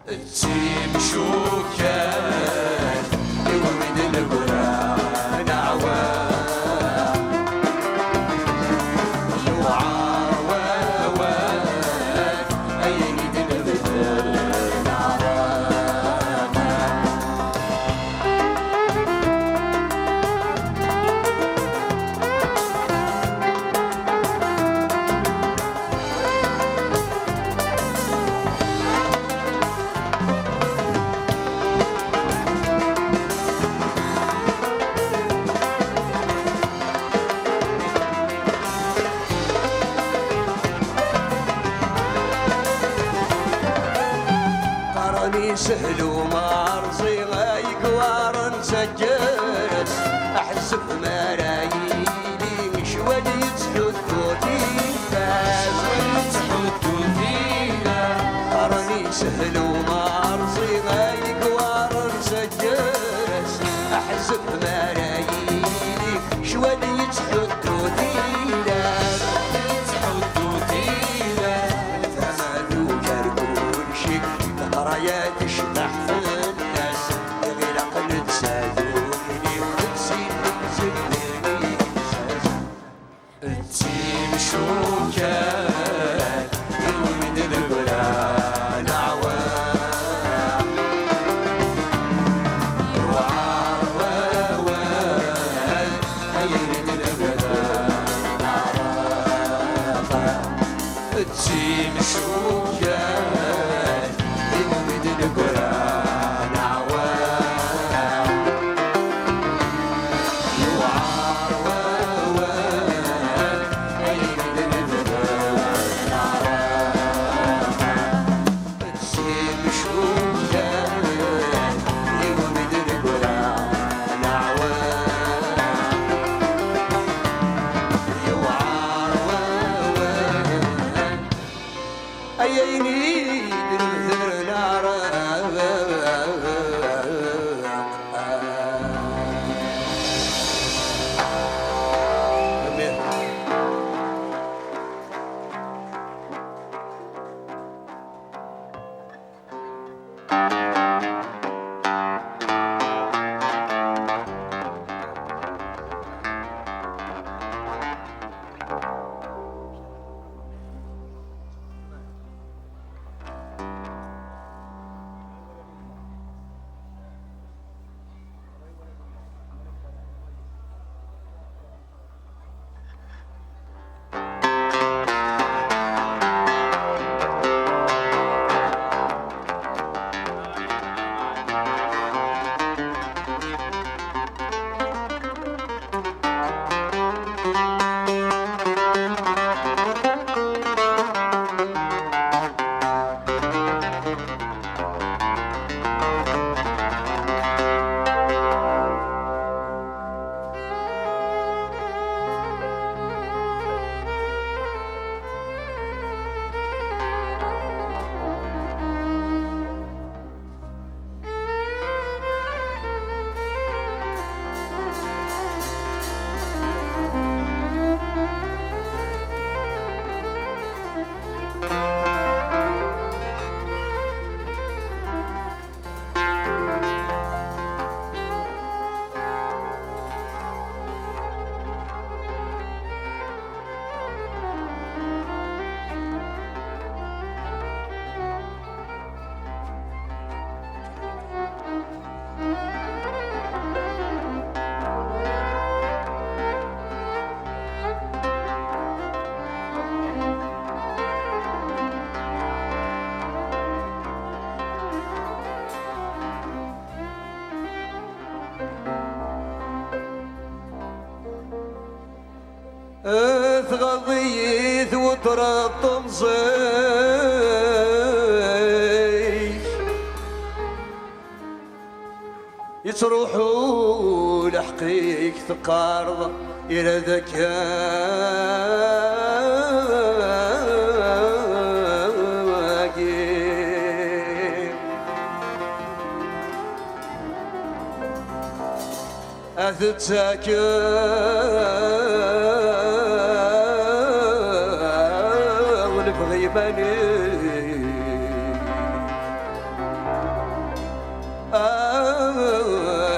التين شوكان يومد القران عوام يوعار ووان أيد البدر عوام سهل ومارزي غايقوار نسجلت احس بمرايلي شوال يتحدوا فينا قرني سهل ومارزي غايقوار نسجلت احس بمرايلي شوال يتحدوا فينا فما ذو كركو نسيم الشوكان يمد القران عوام يوعر ووان يمد القران عوام نسيم الشوكان يمد القران عوام يوعر ووان أييني بالذر تغضيث وترطم زيش يتروحوا لحقيك تقارض إلى ذكاء أتتساكن بغيباني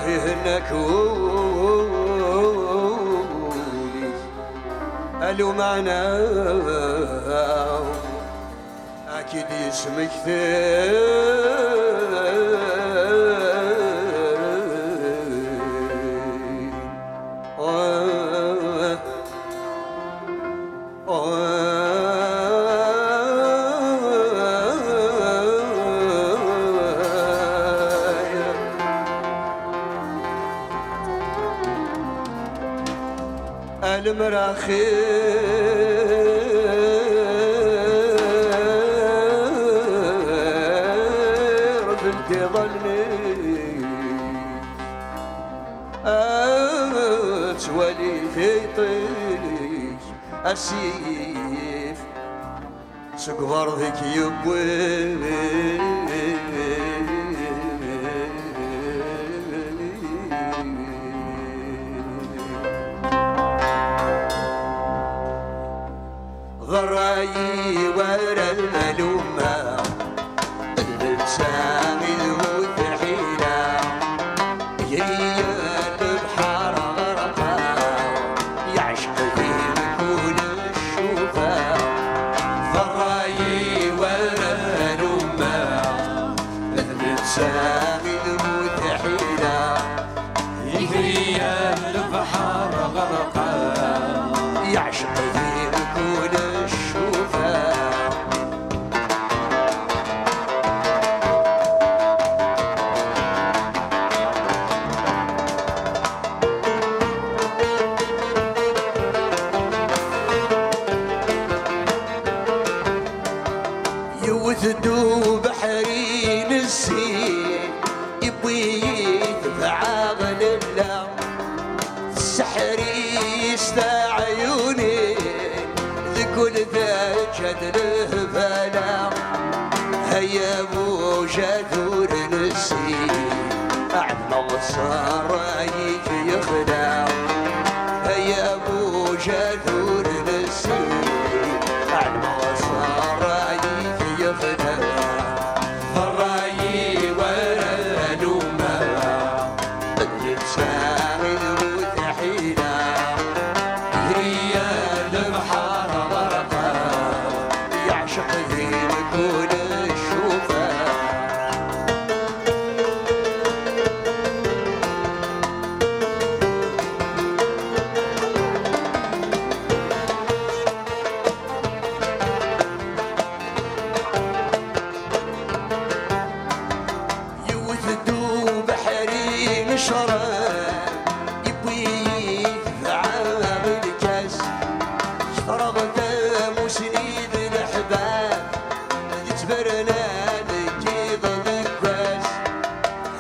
هناك ولي قالوا معنا أكيد اسمك المراخير بنتي ظني تولي في طيش السيف سقفر ذيك يبوي ضراي ورا الملومة بتسامي وتحيلة هي البحر غرقا يعشق فيه كل الشوفة ضراي ورا الملومة بتسامي وتحيلة هي البحر غرقا يعشق فيه كل الشوفة يوثدو بحرين السين يبوي يدفع غللا السحر يسدى عيوني ذكل ذا جد الهبالا هيا ابو جذور السين عنا الصار يجي يخدع هيا ابو جذور السين عنا الصار يجي يخدع الراي ولا لوما اللي تساعد وتحينا ريال البحر غرقا يعشق ذي كل الشوفه يوثدو بحرين شراب يبوي يدفع بالكاس اشترغ دم وسنيد الاحباب تبرنا نجيب الكاس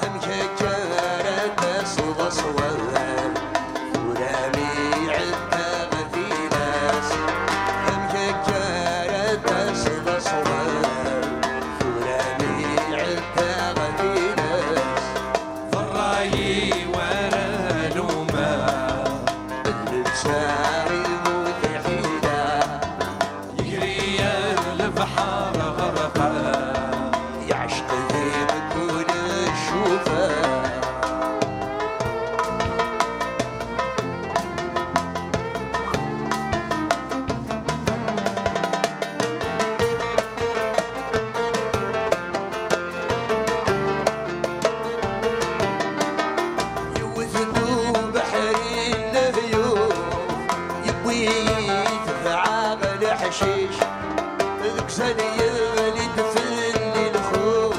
هم كجارة صوب صواب ورامي عدة في ناس هم كجارة صوب صواب ورامي عدة في ناس الراي ورا لوما الانسان المتحيلة يجري البحر غرقا يعشق ذي بكل الشوفة يوثدو بحرين الهيوف يبوي يدفع بالحشيش ذك سني اللي تفلي الخوف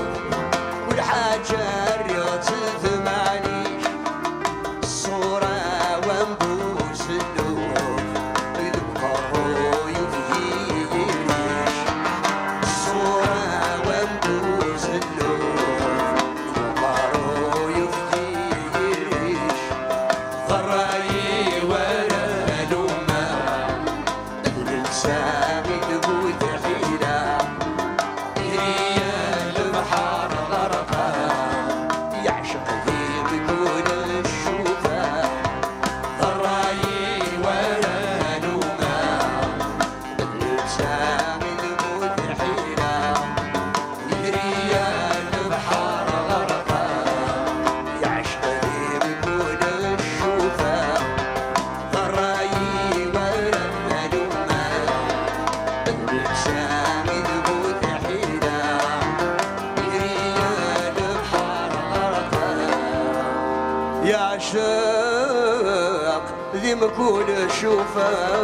والحاجة الرياض ثمانيش الصورة وانبوس النوف يبقى يفيش الصورة وانبوس النوف يبقى يفيش الراي ورا لوما الإنسان يبوي تحيلة يجري البحر غرقا يعشق ذي بكل الشوفة الراي ورا لوما الإنسان المتحيلة يجري البحر غرقا يعشق ذي بكل الشوفة الرأي والمعلومة الإنسان المتحيلة يجري البحر غرقا يعشق ذي بكل الشوفة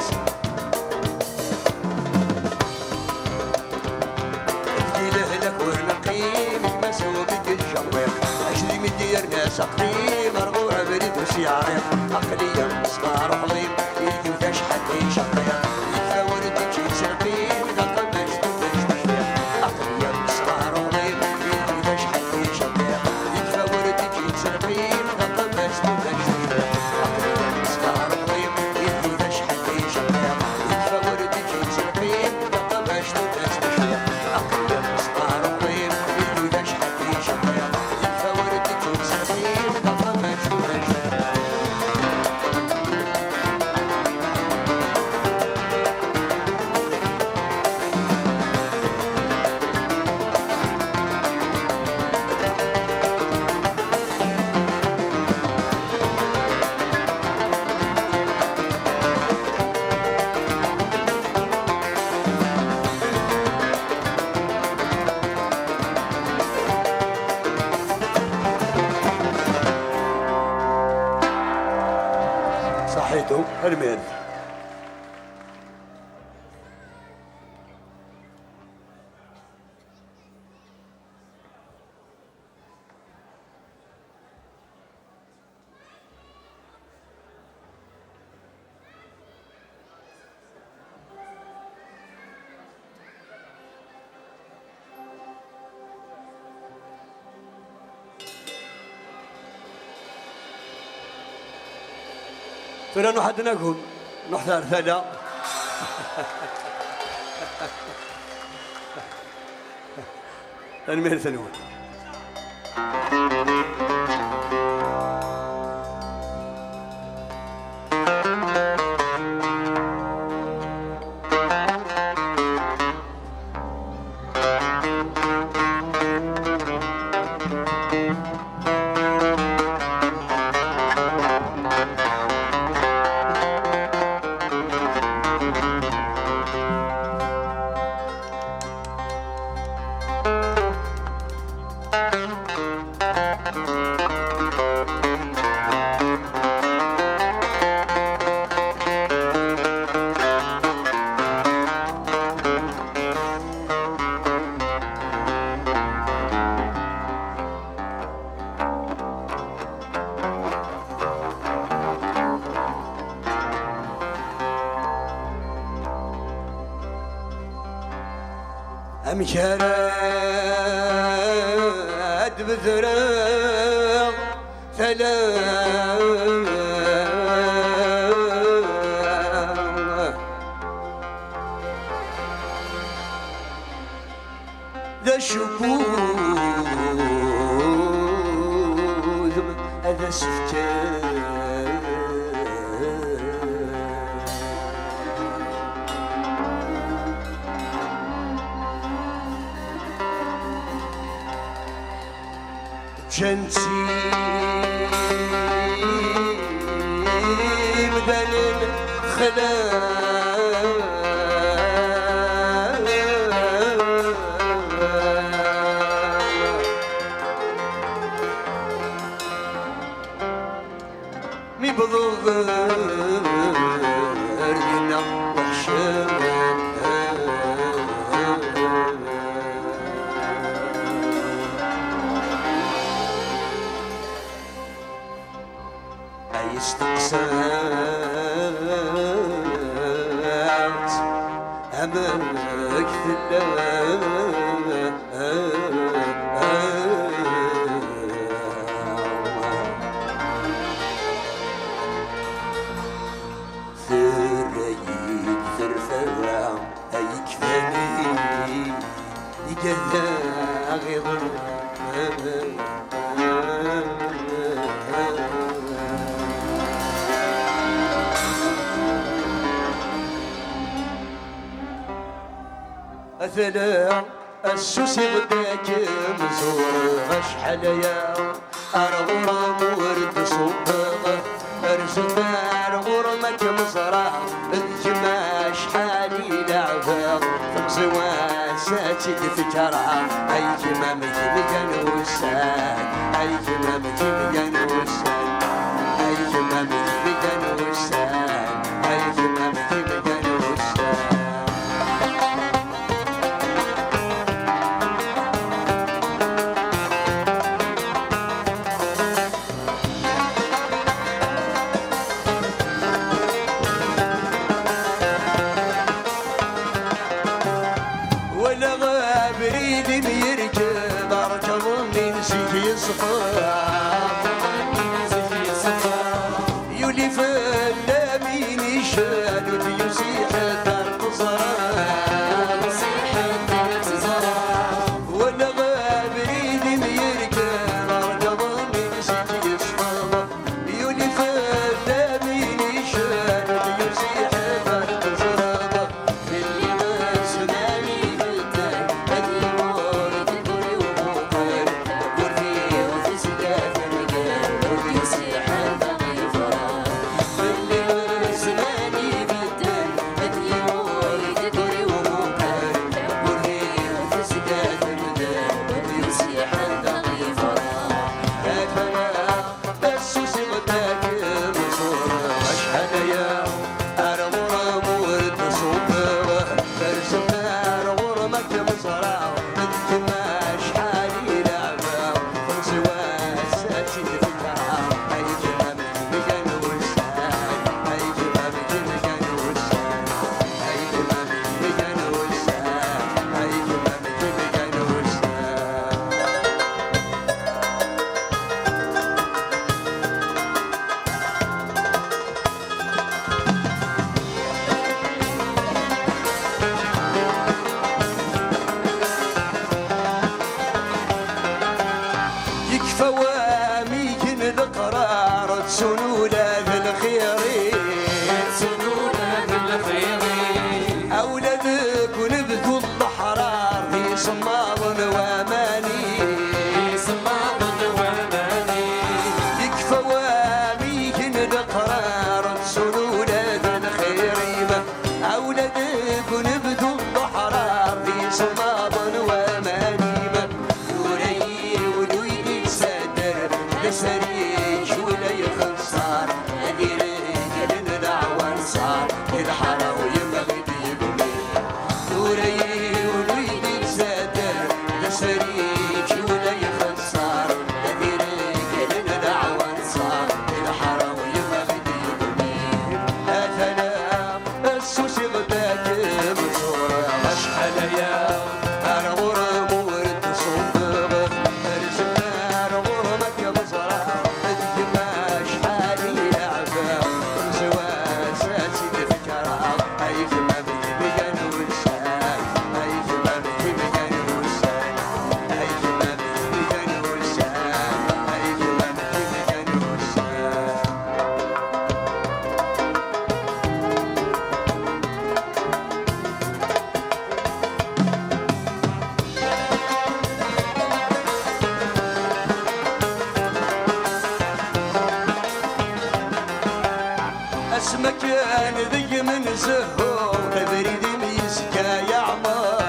الناس تجي لهلك ونقيم مسوق الشويق اشري من دير ناس اقديم مرغوع بريد وشيعريق عقلية صغار وحضيم يجي وتشحت يشقيق يكفى ورد تجي سلقيم غلطة مشتوك تشتيق عقلية صغار وحضيم يجي وتشحت يشقيق يكفى ورد تجي سلقيم غلطة مشتوك تشتيق عقلية صغار وحضيم يجي وتشحت يشقيق يكفى ورد تجي سلقيم غلطة مشتوك تشتيق عقلية صغار وحضيم يجي وتشحت يشقيق يكفى ورد تجي سلقيم غلطة مشتوك تشتيق صحيتو المال فلا نحدناكم نحتار ثلا المهر ثانوي أمشارات بذراع ثلاث ذا شبوذ هذا سفتان جنسي بدل الخلال مي بضوغ أرجنا وحشام استقسات أمامك ثريد ثرثرة أي كفاني يقذا غضر أثناء السوسي غداك مزور شحال يا أرغرام ورد صبغ أرزقار غرمك مزرع الجماع شحال يلعبها تمزي واساتي الفكرة أي جمامك مكان وسان أي جمامك مكان وسان أي جمامك مكان وسان أي جمامك مكان صار الحرام ويما غيدي يقولي وري وليدي تسادر لا شريك ولا يخسر أديرك لنا دعوة صار الحرام ويما غيدي يقولي أثنا السوسي غداك مصورة أشحال يا أنا غرام ورد صندوق الزمان غرامك يا بصرة الدماء شحال يلعبها زواج ساسي تفكرها أي كمان بيجان والساي أي كمان بيجان والساي أي كمان بيجان والساي أي كمان بيجان والساي اسمك انا ذي من زهور تبريد ميسكا يا عمار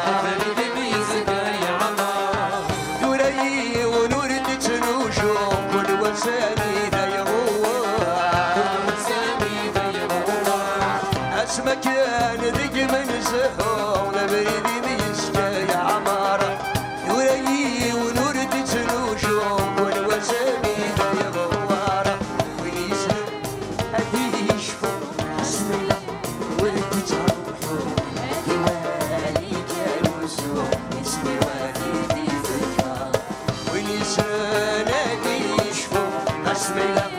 تبريد ميسكا يا عمار دوري ونور تتنوشو كل وساني ذا يغوار وسامي ذا يغوار اسمك انا ذي من زهور تبريد ميسكا يا عمار دوري ونور تتنوشو كل وساني ذا يغوار ويسلم أديش فوق بسم الله ولد تروحوا هادي والي كالوسوع اسمي والدي فكرة ونسان أديش فوق بسم الله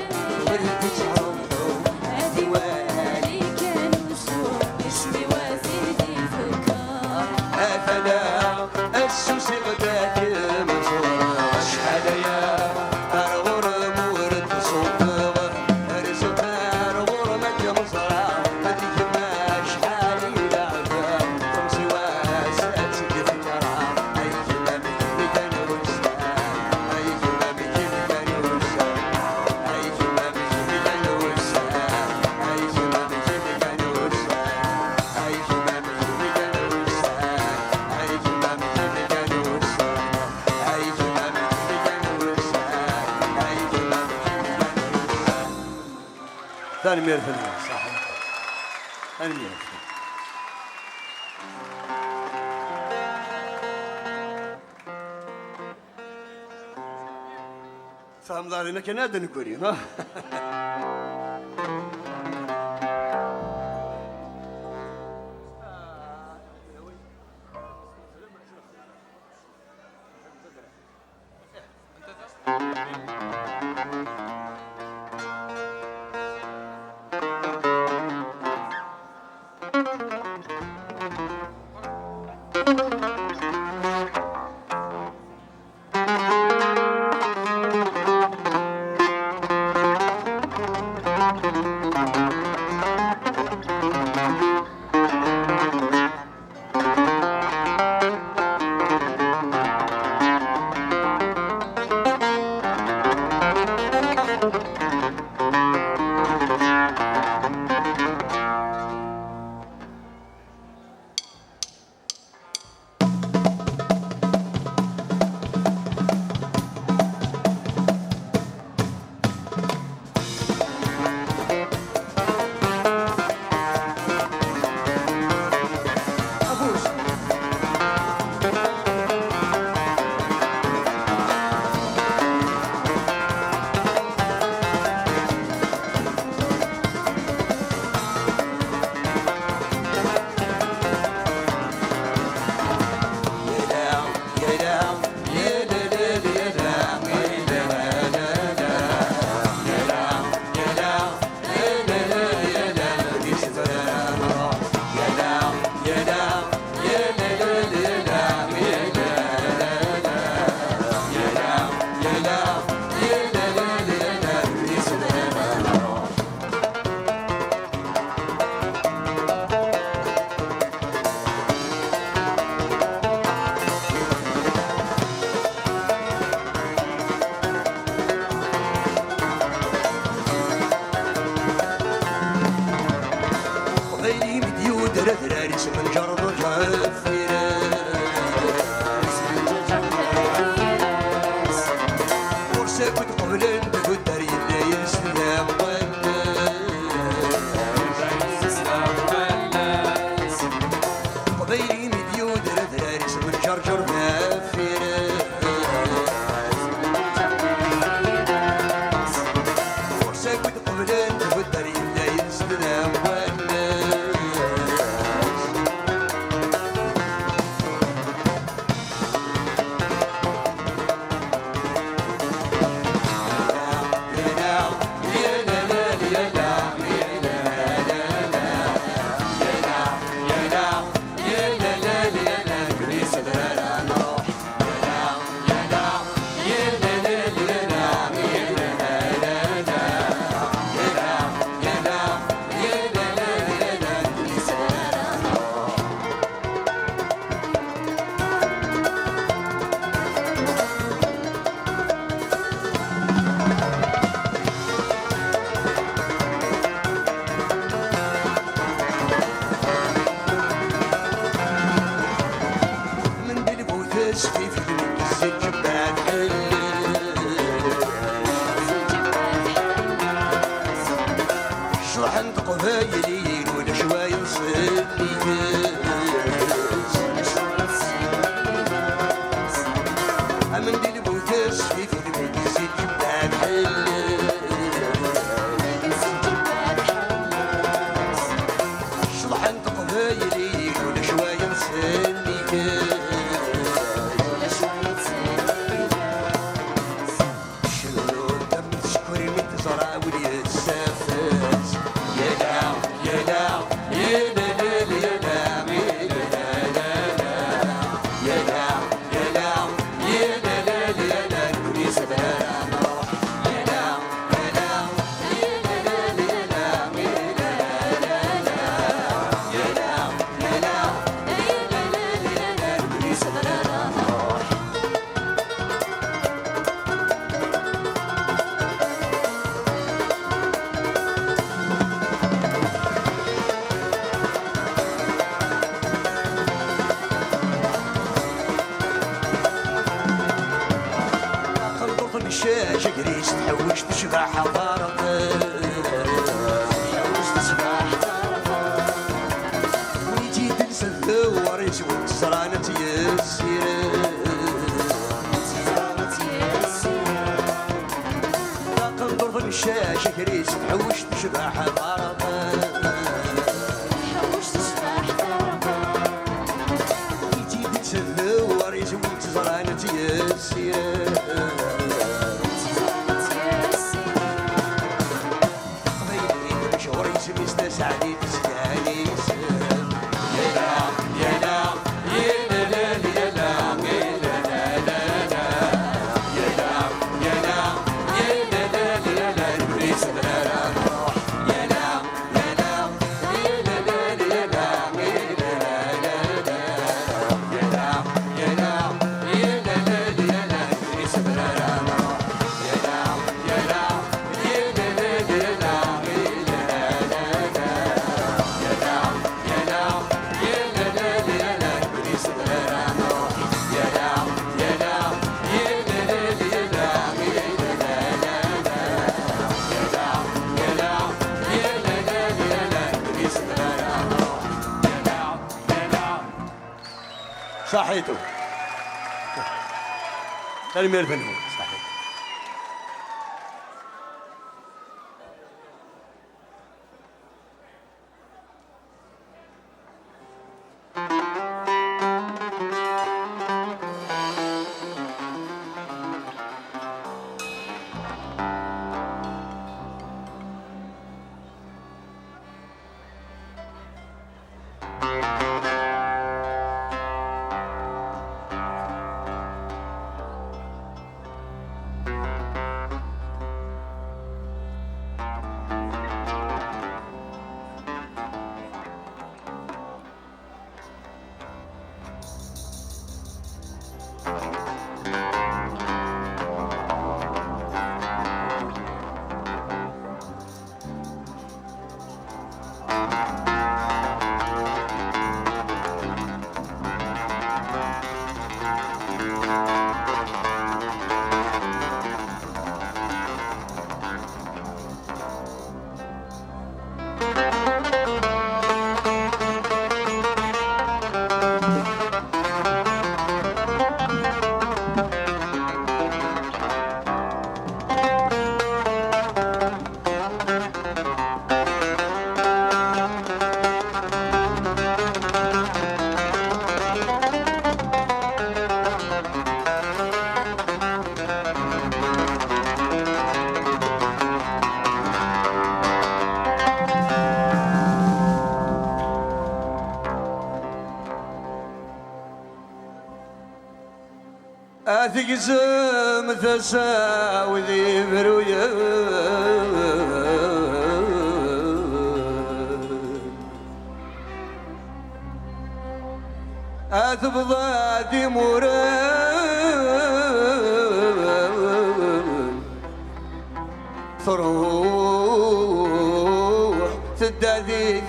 ولد تروحوا هادي والي كالوسوع اسمي والدي فكرة أفلا السوس غداك مصورة أشحال يا الغرم ورد صدق الزمان غرمك يا مصرع هديك ما شحال يلعبها تمسي واسات تفكرها أي كلام كان وسام أي كلام كان وسام أي كلام كان وسام أي كلام كان وسام أي كلام كان وسام أي كلام كان وسام أي كلام كان وسام أي كلام كان وسام ثاني مير فنان صحيح ثاني مير فهم ظهرنا كنادى نكوري ها قبايلين ولا شوية نصلي من دي الموتاش في الميزي جبال حل شطحن قبايلين ولا شوية نصلي الشاشة قريش تحوش تشبع حضارة تحوش تشبع ويجي تنسى الثوار يسوي الزرانة يسير طاقم ضرب الشاشة قريش تحوش تشبع حضارة تحوش تشبع حضارة ويجي تنسى الثوار يسوي الزرانة يسير سعدي تسلاني يا لا يا لا يا لا يا لا يا لا يا لا يا لا يا لا يا لا نريد سدرا روح يا لا يا لا يا لا يا لا يا لا يا لا يا لا يا لا نريد سدرا روح يا لا يا لا يا لا يا لا صحيتو تلميذ الفنون صحيح أثقسم تساوي ذي برويا أثبض دموران تروح تدادي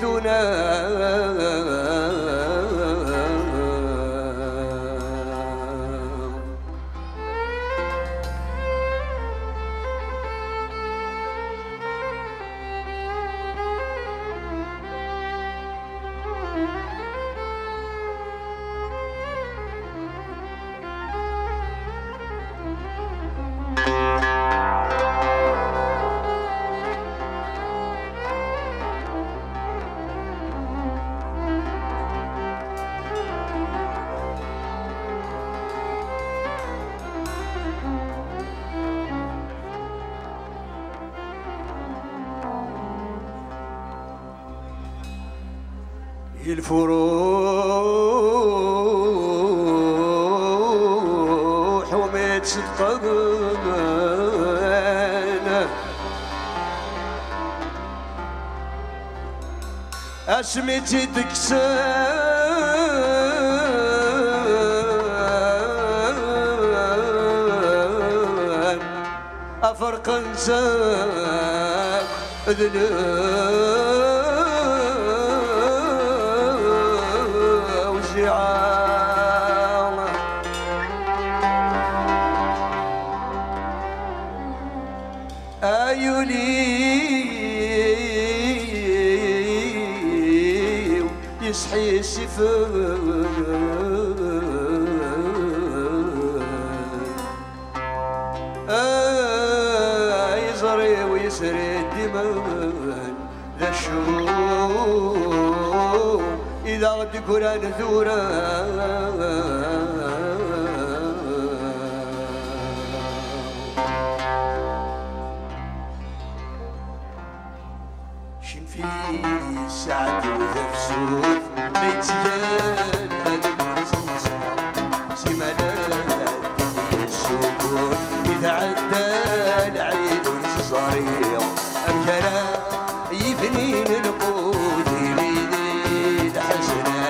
الفروح وما تصدقنا اسمتي تكسر افرق انسان ذنوب وزعامة عيوني يصحي السفر يزري ويسري الدماء ذا الشوق إذا غد قران ثورا شن في سعد وذفسوف بيتزال هذا سمالات السكون إذا عدى العيد صغير أمجرا يبنين القود يميني الحسنة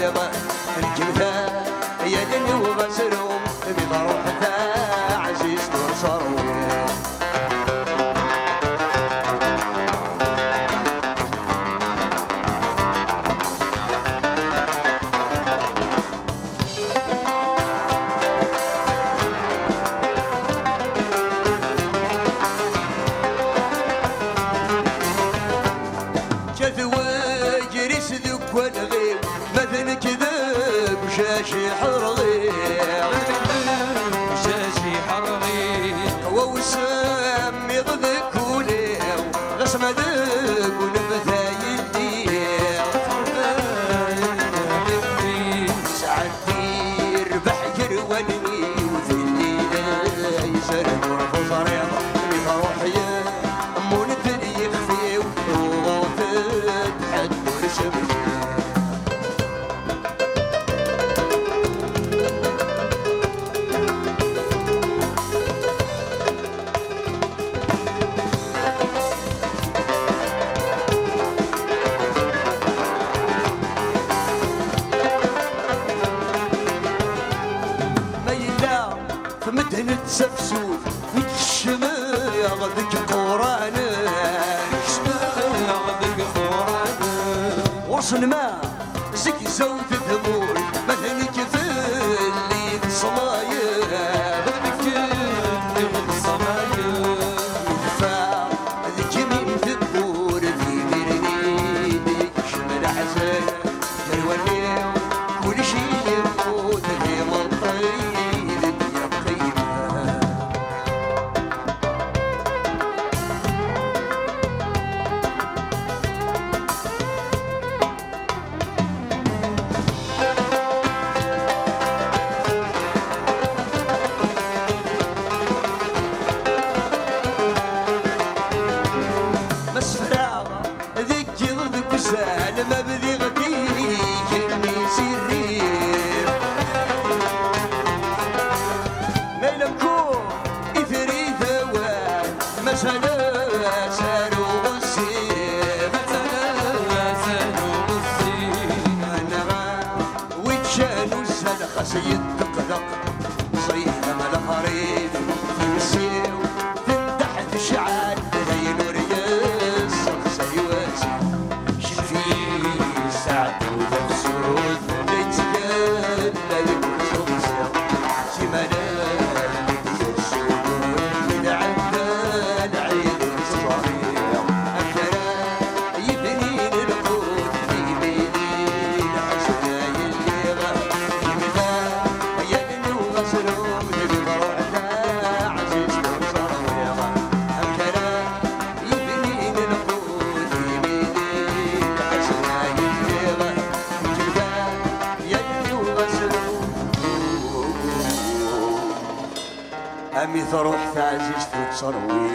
يبا الجمثة يدني وغسرهم بضروحة عزيز وصروي شاشي حرغي شاشي حرغي ووسام يغذك وليو غسم ذك ونبثا يدير سعدي ربح جروني وفي الليلة يسرد ورفض رياضة يفرح يا مونت يخفي وغوثت حد ورسمني فمدهن تسفسوف وتشمل ياخذك قرانا ياخذك قرانا وصل ما زكي زود ثمور مدهنك في اللي صماير دفاع ذيك من ثبور ذي مرني ذيك شمل حسن كرواني كل شي يموت ذي مطير ما بدي غديك الميس الريف ما يلمكو إثري ثوان مثلا سارو السيف أنا ويتشانو الزلقة سيد دقدق صيح لما الخريف يمسيو تحت الشعال ليل ورياس سيواسي سعد وذفسوس بيتزال للكل شمسة سمالات يسوقون من عدى العيد الصغير أكرا يبنين القود يبنين الحسنة اللي غاب يمثى يبني وغسلهم بضروعنا عزيز وصروير أكرا يبنين القود يبنين الحسنة أمي ثروح تعزيز تتصروي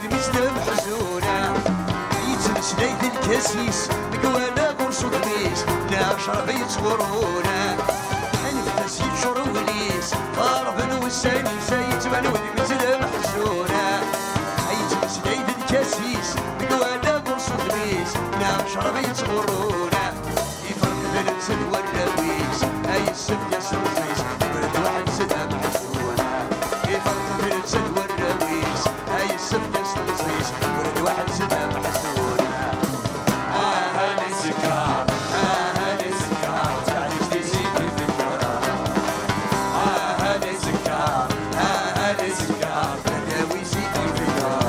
ودي مثل محزونة يتمسلي ذي الكاسيس مقوانا قرص ودميس لا شرب يتصورونا نفس يتشر وليس غرب والساني سيتبان ودي مثل محزونة يتمسلي ذي الكاسيس مقوانا قرص ودميس لا شرب يتصورونا يفرق ذي الانسان والراويس هاي السبت يسرسيس ولد واحد سنة محزونة يفرق ذي الانسان والراويس هاي السبت يسرسيس ولد واحد سنة محزونة هاني سكار هاني سكار تعيش تزيدي في الكرة هاني سكار هاني سكار تداوي زيدي في الكرة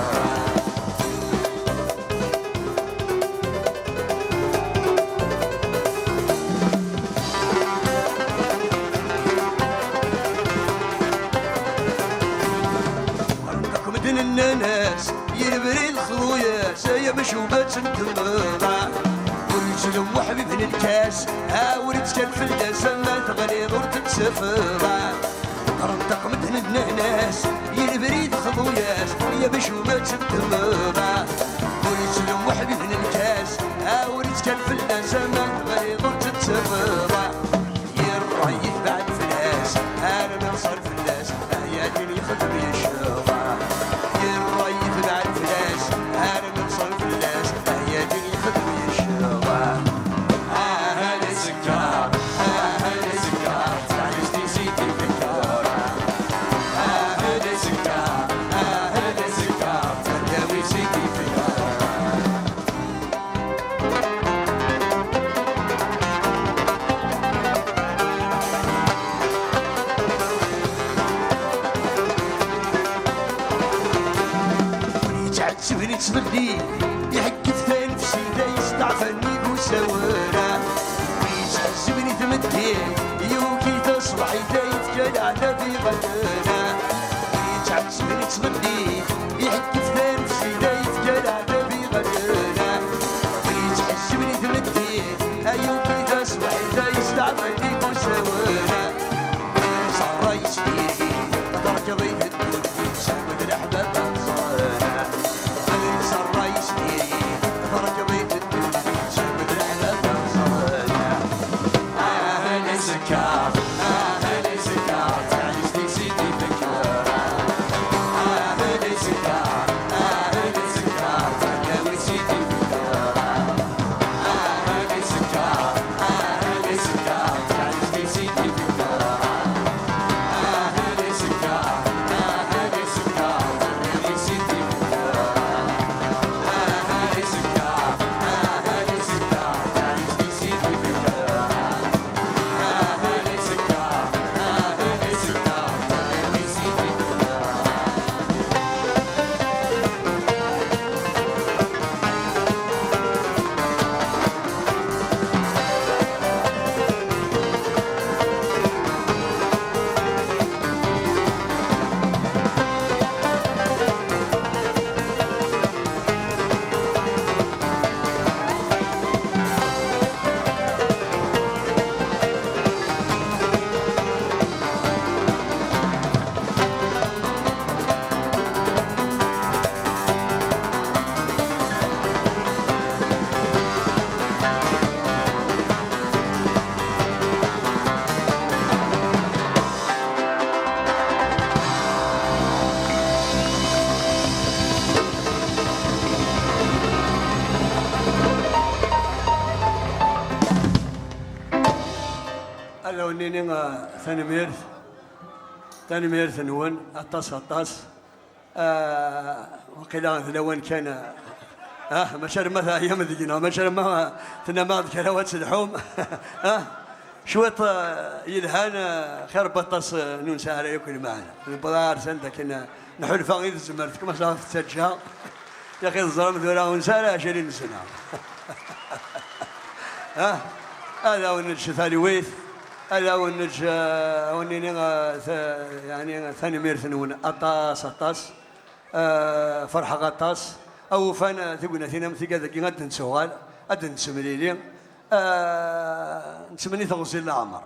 مدن الناس يربري الخويا سايا مشوبات الدماغ ورجلهم وحبيب الكاس ورد كان في الناس ما تغلي دور تتسفر رنطق مدن الناس يربري الخويا يا مشوبات الدماغ ورجلهم وحبيب الكاس ورد كان في الناس ما تغلي دور تتسفر يريح بعد فلاس انا نوصل في الناس يا دنيا خدمي الشغل الريف بعد فلاس انا نوصل في الناس يا دنيا خدمي الشغل هاني سكار هاني سكار تعيش تزيدي في الكرة هاني سكار هاني سكار تداوي زيدي في الكرة تعتبني تبدي يحكف ثاني نفسي دا يستعفني وسوانا ويتعذبني تمدي يوكي تصبح دا يتكال على في غدانا ويتعذبني تبدي يحكف ثاني نفسي دا يتكال على في غدانا ويتعذبني تمدي يوكي تصبح دا يستعفني وسوانا صار يسيري درجة ضيف الدنيا سهمة الأحباب أنصارنا الرئيس ديري فرج بيت الدنيا سبت الأحلام أنصارنا هاني سكار هاني سكار تعيش تزيدي في الكرة هاني سكار هاني سكار تداوي زيدي في الكرة هاني سكار هاني سكار تعيش تزيدي في الكرة هاني سكار هاني سكار تداوي زيدي في الكرة لو انني ثاني ميرث نون اطاس وقيلا ذلون كان مشار مثلا ايام ذينا مشار ما تنما كروات الحوم شوط يلهان خير بطاس نون سهر ياكل معنا البضار سنت كنا نحل فغير الزمرت كما صافت تسجها يا اخي الظلم ذولا ونسال 20 سنه هذا ونج ثاني ويث هذا ونج ونيني يعني ثاني ميرث نون اطاس فرحه غطاس او فانا تقولنا ثينا مثل كذا كي غاد نسوال غاد نسمليلي نسمني تغسل العمر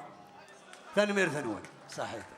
ثاني ميرث نون صحيح.